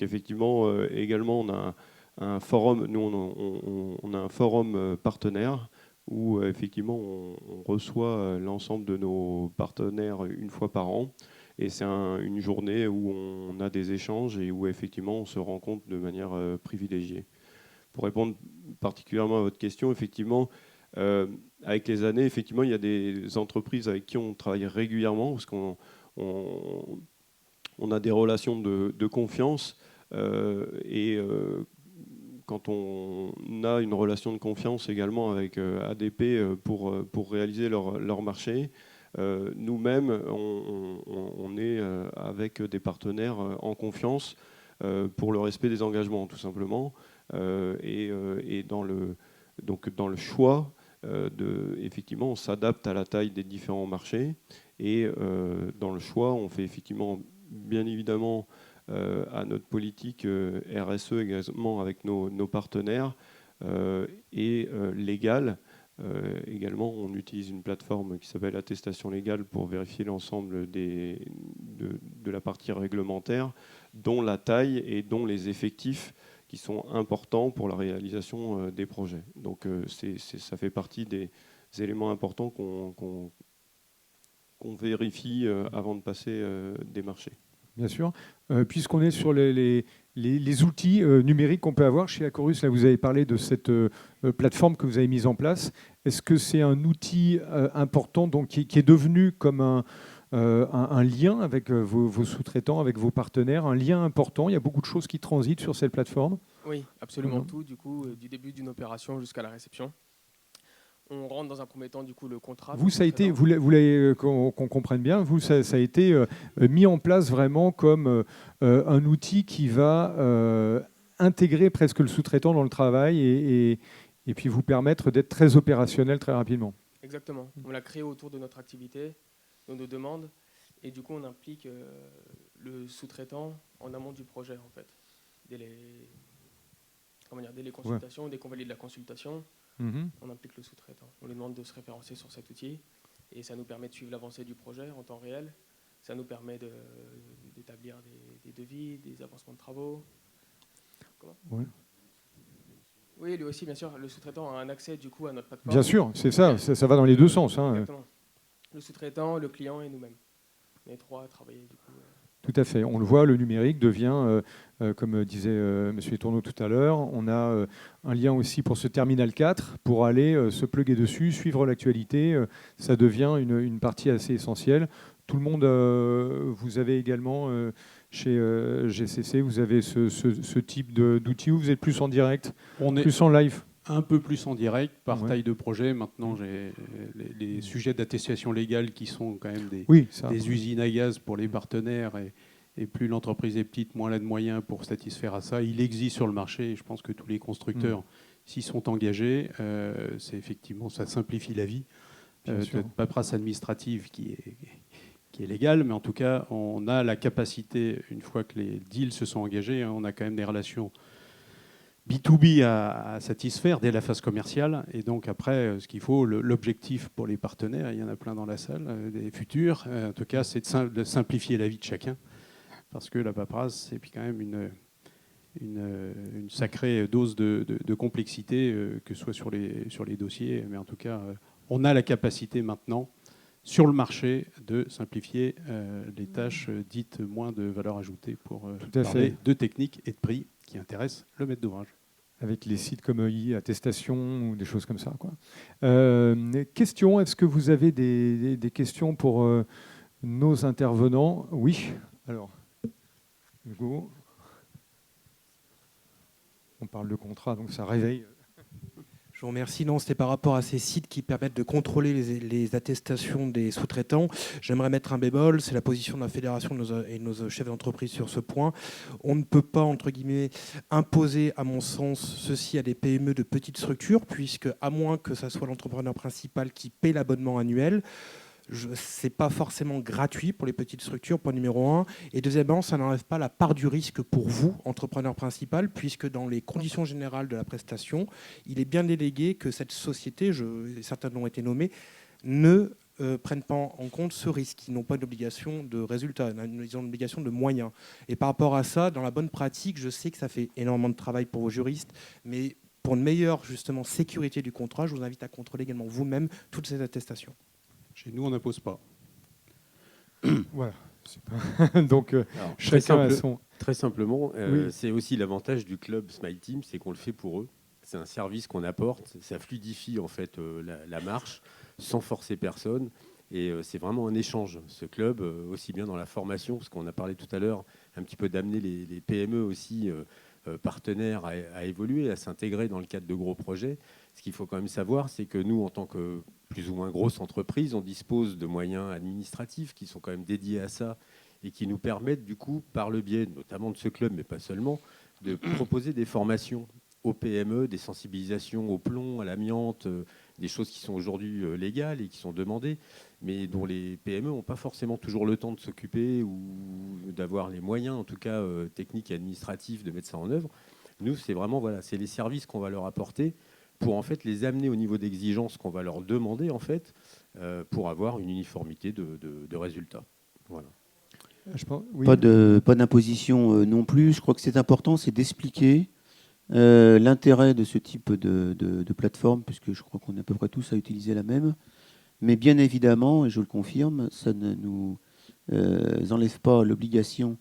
effectivement, également, on a un forum, nous on a un forum partenaire où effectivement on reçoit l'ensemble de nos partenaires une fois par an. Et c'est une journée où on a des échanges et où effectivement on se rencontre de manière privilégiée. Pour répondre particulièrement à votre question, effectivement, avec les années, effectivement, il y a des entreprises avec qui on travaille régulièrement parce qu'on a des relations de confiance. Quand on a une relation de confiance également avec ADP pour réaliser leur marché, nous-mêmes, on est avec des partenaires en confiance pour le respect des engagements, tout simplement. Et dans le choix, effectivement, on s'adapte à la taille des différents marchés. Et dans le choix, on fait effectivement, bien évidemment, à notre politique RSE également avec nos partenaires et légale. Également, on utilise une plateforme qui s'appelle Attestation légale pour vérifier l'ensemble de la partie réglementaire, dont la taille et dont les effectifs qui sont importants pour la réalisation des projets. Donc ça fait partie des éléments importants qu'on vérifie avant de passer des marchés. Bien sûr. Puisqu'on est sur les outils numériques qu'on peut avoir chez Acorus, là vous avez parlé de cette plateforme que vous avez mise en place. Est-ce que c'est un outil important donc, qui est devenu comme un lien avec vos sous-traitants, avec vos partenaires, un lien important? Il y a beaucoup de choses qui transitent sur cette plateforme? Oui, absolument tout, du coup, du début d'une opération jusqu'à la réception. On rentre dans un premier temps, du coup, le contrat. Vous, ça a été, vous l'avez, qu'on comprenne bien, vous, ça a été mis en place vraiment comme un outil qui va intégrer presque le sous-traitant dans le travail et puis vous permettre d'être très opérationnel très rapidement. Exactement. On l'a créé autour de notre activité, de nos demandes, et du coup, on implique le sous-traitant en amont du projet, en fait. Dès les consultations, dès qu'on valide la consultation, on implique le sous-traitant. On lui demande de se référencer sur cet outil et ça nous permet de suivre l'avancée du projet en temps réel. Ça nous permet d'établir des devis, des avancements de travaux. Oui, lui aussi, bien sûr, le sous-traitant a un accès du coup à notre plateforme. Bien sûr, c'est ça, ça va dans les deux sens. Hein. Exactement. Le sous-traitant, le client et nous-mêmes. On est trois à travailler du coup. Tout à fait. On le voit, le numérique devient, comme disait M. Tourneau tout à l'heure, on a un lien aussi pour ce Terminal 4, pour aller se plugger dessus, suivre l'actualité. Ça devient une partie assez essentielle. Tout le monde, vous avez également, chez GCC, vous avez ce type d'outils où vous êtes plus en direct, plus en live? Un peu plus en direct, par taille de projet. Maintenant, j'ai les sujets d'attestation légale qui sont quand même des usines à gaz pour les partenaires. Et plus l'entreprise est petite, moins elle a de moyens pour satisfaire à ça. Il existe sur le marché. Et je pense que tous les constructeurs s'y sont engagés. C'est effectivement, ça simplifie la vie. Cette paperasse administrative qui est légale. Mais en tout cas, on a la capacité, une fois que les deals se sont engagés, on a quand même des relations B2B à satisfaire dès la phase commerciale. Et donc après, ce qu'il faut, l'objectif pour les partenaires, il y en a plein dans la salle, des futurs, en tout cas, c'est de simplifier la vie de chacun. Parce que la paperasse, c'est puis quand même une sacrée dose de complexité, que ce soit sur les dossiers. Mais en tout cas, on a la capacité maintenant, sur le marché, de simplifier les tâches dites moins de valeur ajoutée pour parler de technique et de prix qui intéressent le maître d'ouvrage. Avec les sites comme EI, attestation ou des choses comme ça, quoi. Questions, est-ce que vous avez des questions pour nos intervenants? Oui. Alors, Hugo. On parle de contrat, donc ça réveille. Je vous remercie. Non, c'était par rapport à ces sites qui permettent de contrôler les attestations des sous-traitants. J'aimerais mettre un bémol, c'est la position de la fédération et de nos chefs d'entreprise sur ce point. On ne peut pas, entre guillemets, imposer, à mon sens, ceci à des PME de petites structures, puisque, à moins que ce soit l'entrepreneur principal qui paie l'abonnement annuel, ce n'est pas forcément gratuit pour les petites structures, point numéro 1. Et deuxièmement, ça n'enlève pas la part du risque pour vous, entrepreneur principal, puisque dans les conditions générales de la prestation, il est bien délégué que cette société, certains ont été nommés, ne prennent pas en compte ce risque. Ils n'ont pas d'obligation de résultat, ils ont une obligation de moyens. Et par rapport à ça, dans la bonne pratique, je sais que ça fait énormément de travail pour vos juristes, mais pour une meilleure justement sécurité du contrat, je vous invite à contrôler également vous-même toutes ces attestations. Chez nous, on n'impose pas. Voilà. Donc, chacun a son... Très simplement, oui. C'est aussi l'avantage du club Smile Team, c'est qu'on le fait pour eux. C'est un service qu'on apporte, ça fluidifie en fait la marche sans forcer personne. Et c'est vraiment un échange, ce club, aussi bien dans la formation, parce qu'on a parlé tout à l'heure un petit peu d'amener les PME aussi partenaires à évoluer, à s'intégrer dans le cadre de gros projets. Ce qu'il faut quand même savoir, c'est que nous, en tant que plus ou moins grosse entreprise, on dispose de moyens administratifs qui sont quand même dédiés à ça et qui nous permettent, du coup, par le biais notamment de ce club, mais pas seulement, de proposer des formations aux PME, des sensibilisations au plomb, à l'amiante, des choses qui sont aujourd'hui légales et qui sont demandées, mais dont les PME n'ont pas forcément toujours le temps de s'occuper ou d'avoir les moyens, en tout cas techniques et administratifs, de mettre ça en œuvre. Nous, c'est vraiment c'est les services qu'on va leur apporter pour en fait les amener au niveau d'exigence qu'on va leur demander en fait pour avoir une uniformité de résultats. Voilà. Je pense, oui. Pas d'imposition non plus. Je crois que c'est important, c'est d'expliquer l'intérêt de ce type de plateforme, puisque je crois qu'on est à peu près tous à utiliser la même. Mais bien évidemment, et je le confirme, ça ne nous enlève pas l'obligation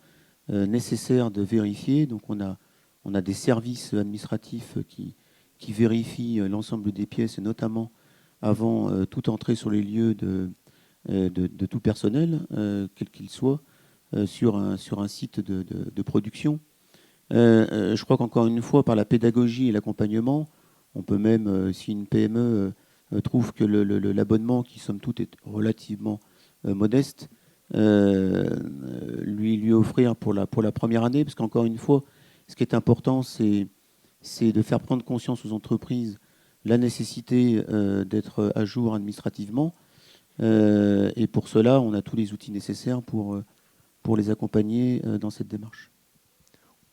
nécessaire de vérifier. Donc on a des services administratifs qui vérifient l'ensemble des pièces, et notamment avant toute entrée sur les lieux de tout personnel, quel qu'il soit, sur un site de production. Je crois qu'encore une fois, par la pédagogie et l'accompagnement, on peut même, si une PME trouve que l'abonnement, qui somme toute est relativement modeste, lui offrir pour la première année, parce qu'encore une fois, ce qui est important, c'est de faire prendre conscience aux entreprises la nécessité d'être à jour administrativement. Et pour cela, on a tous les outils nécessaires pour les accompagner dans cette démarche.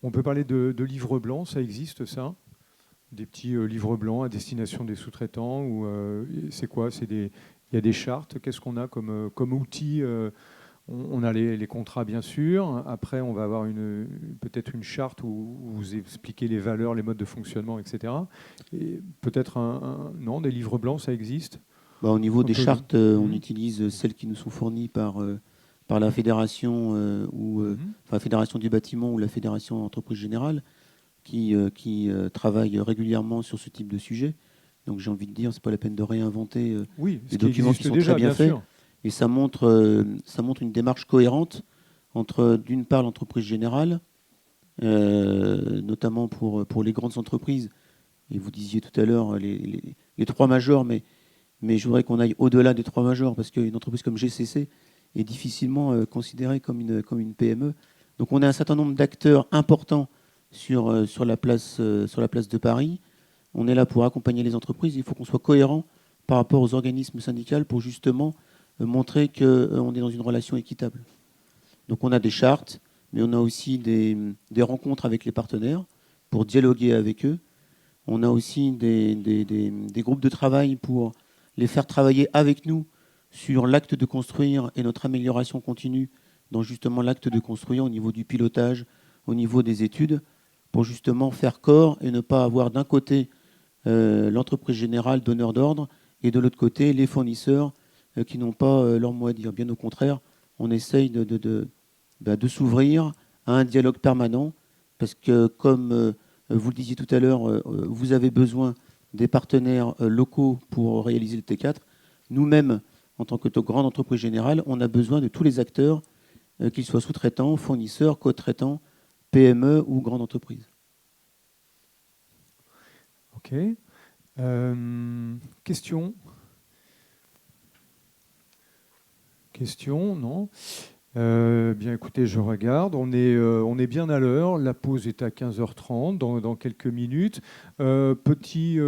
On peut parler de livres blancs, ça existe ça? Des petits livres blancs à destination des sous-traitants, ou c'est quoi? Il y a des chartes. Qu'est-ce qu'on a comme outil? On a les contrats, bien sûr. Après, on va avoir peut-être une charte où vous expliquez les valeurs, les modes de fonctionnement, etc. Et peut-être non, des livres blancs, ça existe? Au niveau des chartes, on utilise celles qui nous sont fournies par la fédération la fédération du bâtiment ou la fédération entreprise générale, qui travaille régulièrement sur ce type de sujet. Donc j'ai envie de dire, c'est pas la peine de réinventer des documents qui sont très bien faits. Sûr. Et ça montre une démarche cohérente entre, d'une part, l'entreprise générale, notamment pour les grandes entreprises. Et vous disiez tout à l'heure les trois majors, mais je voudrais qu'on aille au-delà des trois majors, parce qu'une entreprise comme GCC est difficilement considérée comme une PME. Donc on a un certain nombre d'acteurs importants sur la place de Paris. On est là pour accompagner les entreprises. Il faut qu'on soit cohérent par rapport aux organismes syndicaux pour justement montrer qu'on est dans une relation équitable. Donc on a des chartes, mais on a aussi des rencontres avec les partenaires pour dialoguer avec eux On a aussi des groupes de travail pour les faire travailler avec nous sur l'acte de construire et notre amélioration continue dans justement l'acte de construire au niveau du pilotage, au niveau des études, pour justement faire corps et ne pas avoir d'un côté l'entreprise générale donneur d'ordre et de l'autre côté les fournisseurs qui n'ont pas leur mot à dire. Bien au contraire, on essaye de s'ouvrir à un dialogue permanent parce que, comme vous le disiez tout à l'heure, vous avez besoin des partenaires locaux pour réaliser le T4. Nous-mêmes, en tant que grande entreprise générale, on a besoin de tous les acteurs, qu'ils soient sous-traitants, fournisseurs, co-traitants, PME ou grandes entreprises. Ok. Question ? Question ? Non ? Bien écoutez, je regarde. On est bien à l'heure. La pause est à 15h30, dans quelques minutes. Petit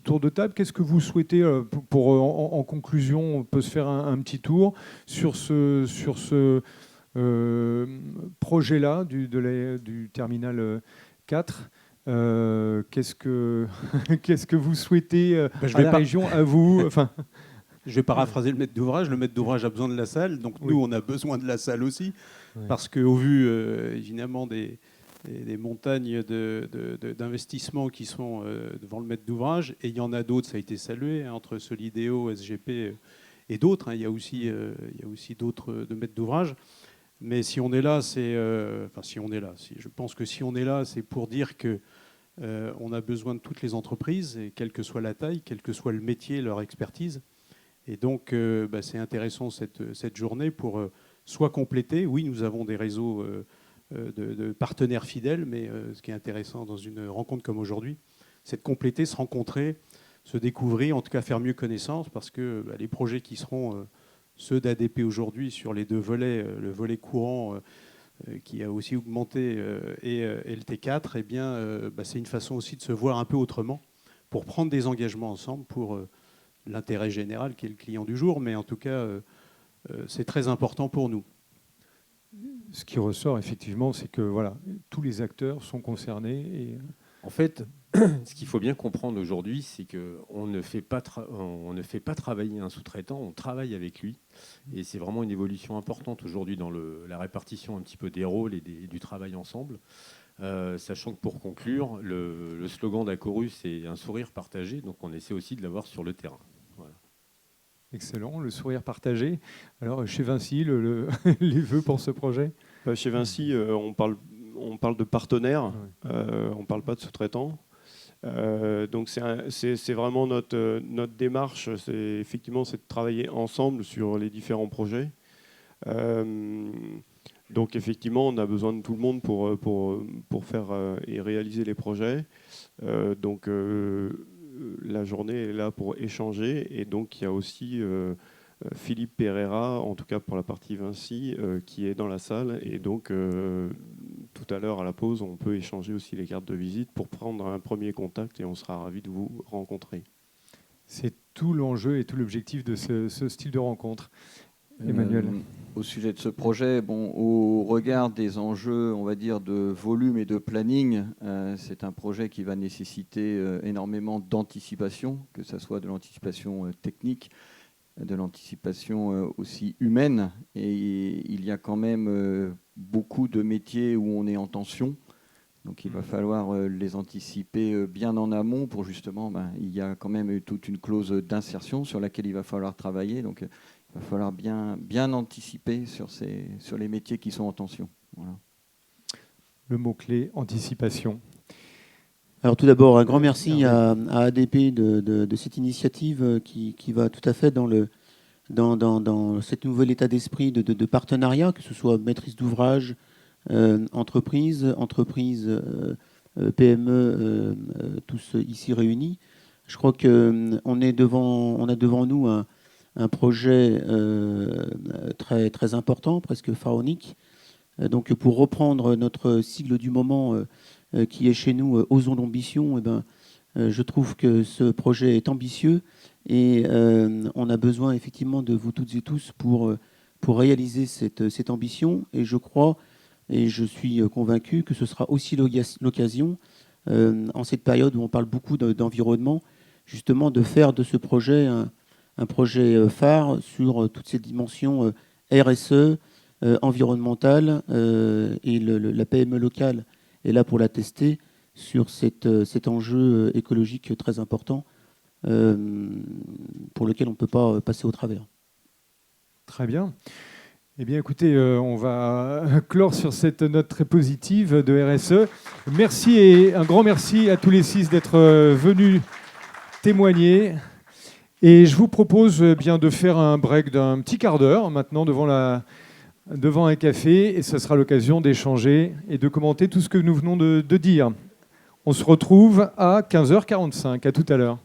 tour de table. Qu'est-ce que vous souhaitez en conclusion, on peut se faire un petit tour sur ce projet-là du terminal 4. Qu'est-ce que vous souhaitez à la région, à vous Je vais paraphraser le maître d'ouvrage. Le maître d'ouvrage a besoin de la salle, donc nous, on a besoin de la salle aussi, parce qu'au vu, évidemment, des montagnes d'investissements qui sont devant le maître d'ouvrage, et il y en a d'autres, ça a été salué, entre Solideo, SGP et d'autres. Il y a aussi d'autres de maîtres d'ouvrage. Mais si on est là, je pense que si on est là, c'est pour dire que on a besoin de toutes les entreprises, et quelle que soit la taille, quel que soit le métier, leur expertise. Et donc, c'est intéressant cette journée pour soit compléter. Oui, nous avons des réseaux de partenaires fidèles, mais ce qui est intéressant dans une rencontre comme aujourd'hui, c'est de compléter, se rencontrer, se découvrir, en tout cas faire mieux connaissance, parce que les projets qui seront ceux d'ADP aujourd'hui sur les deux volets, le volet courant qui a aussi augmenté et le T4, eh bien, c'est une façon aussi de se voir un peu autrement pour prendre des engagements ensemble pour l'intérêt général qui est le client du jour, mais en tout cas, c'est très important pour nous. Ce qui ressort effectivement, c'est que voilà, tous les acteurs sont concernés. Et... En fait, ce qu'il faut bien comprendre aujourd'hui, c'est qu'on ne fait pas travailler un sous-traitant, on travaille avec lui. Et c'est vraiment une évolution importante aujourd'hui dans la répartition un petit peu des rôles et du travail ensemble. Sachant que pour conclure, le slogan d'Acorus, c'est un sourire partagé, donc on essaie aussi de l'avoir sur le terrain. Voilà. Excellent, le sourire partagé. Alors chez Vinci, les vœux pour ce projet ? Chez Vinci, on parle de partenaires, on ne parle pas de sous-traitants. Donc c'est vraiment notre démarche, c'est de travailler ensemble sur les différents projets. Donc effectivement, on a besoin de tout le monde pour faire et réaliser les projets. Donc la journée est là pour échanger. Et donc il y a aussi Philippe Pereira, en tout cas pour la partie Vinci, qui est dans la salle. Et donc tout à l'heure à la pause, on peut échanger aussi les cartes de visite pour prendre un premier contact et on sera ravis de vous rencontrer. C'est tout l'enjeu et tout l'objectif de ce style de rencontre. Emmanuel. Au sujet de ce projet, au regard des enjeux, on va dire, de volume et de planning, c'est un projet qui va nécessiter énormément d'anticipation, que ce soit de l'anticipation technique, de l'anticipation aussi humaine. Et il y a quand même beaucoup de métiers où on est en tension. Donc il va falloir les anticiper bien en amont pour justement, il y a quand même toute une clause d'insertion sur laquelle il va falloir travailler. Donc il va falloir bien anticiper sur les métiers qui sont en tension. Voilà. Le mot-clé, anticipation. Alors tout d'abord, un grand merci à ADP de cette initiative qui va tout à fait dans cet nouvel état d'esprit de partenariat, que ce soit maîtrise d'ouvrage, entreprise, PME, tous ici réunis. Je crois qu'on a devant nous un projet très, très important, presque pharaonique. Donc pour reprendre notre sigle du moment qui est chez nous Osons l'ambition, je trouve que ce projet est ambitieux et on a besoin effectivement de vous toutes et tous pour réaliser cette ambition. Et je crois et je suis convaincu que ce sera aussi l'occasion en cette période où on parle beaucoup d'environnement, justement de faire de ce projet un projet phare sur toutes ces dimensions RSE, environnementale, et la PME locale est là pour l'attester sur cet enjeu écologique très important pour lequel on ne peut pas passer au travers. Très bien. Eh bien, écoutez, on va clore sur cette note très positive de RSE. Merci et un grand merci à tous les 6 d'être venus témoigner. Et je vous propose bien de faire un break d'un petit quart d'heure maintenant devant un café, et ce sera l'occasion d'échanger et de commenter tout ce que nous venons de dire. On se retrouve à 15h45. À tout à l'heure.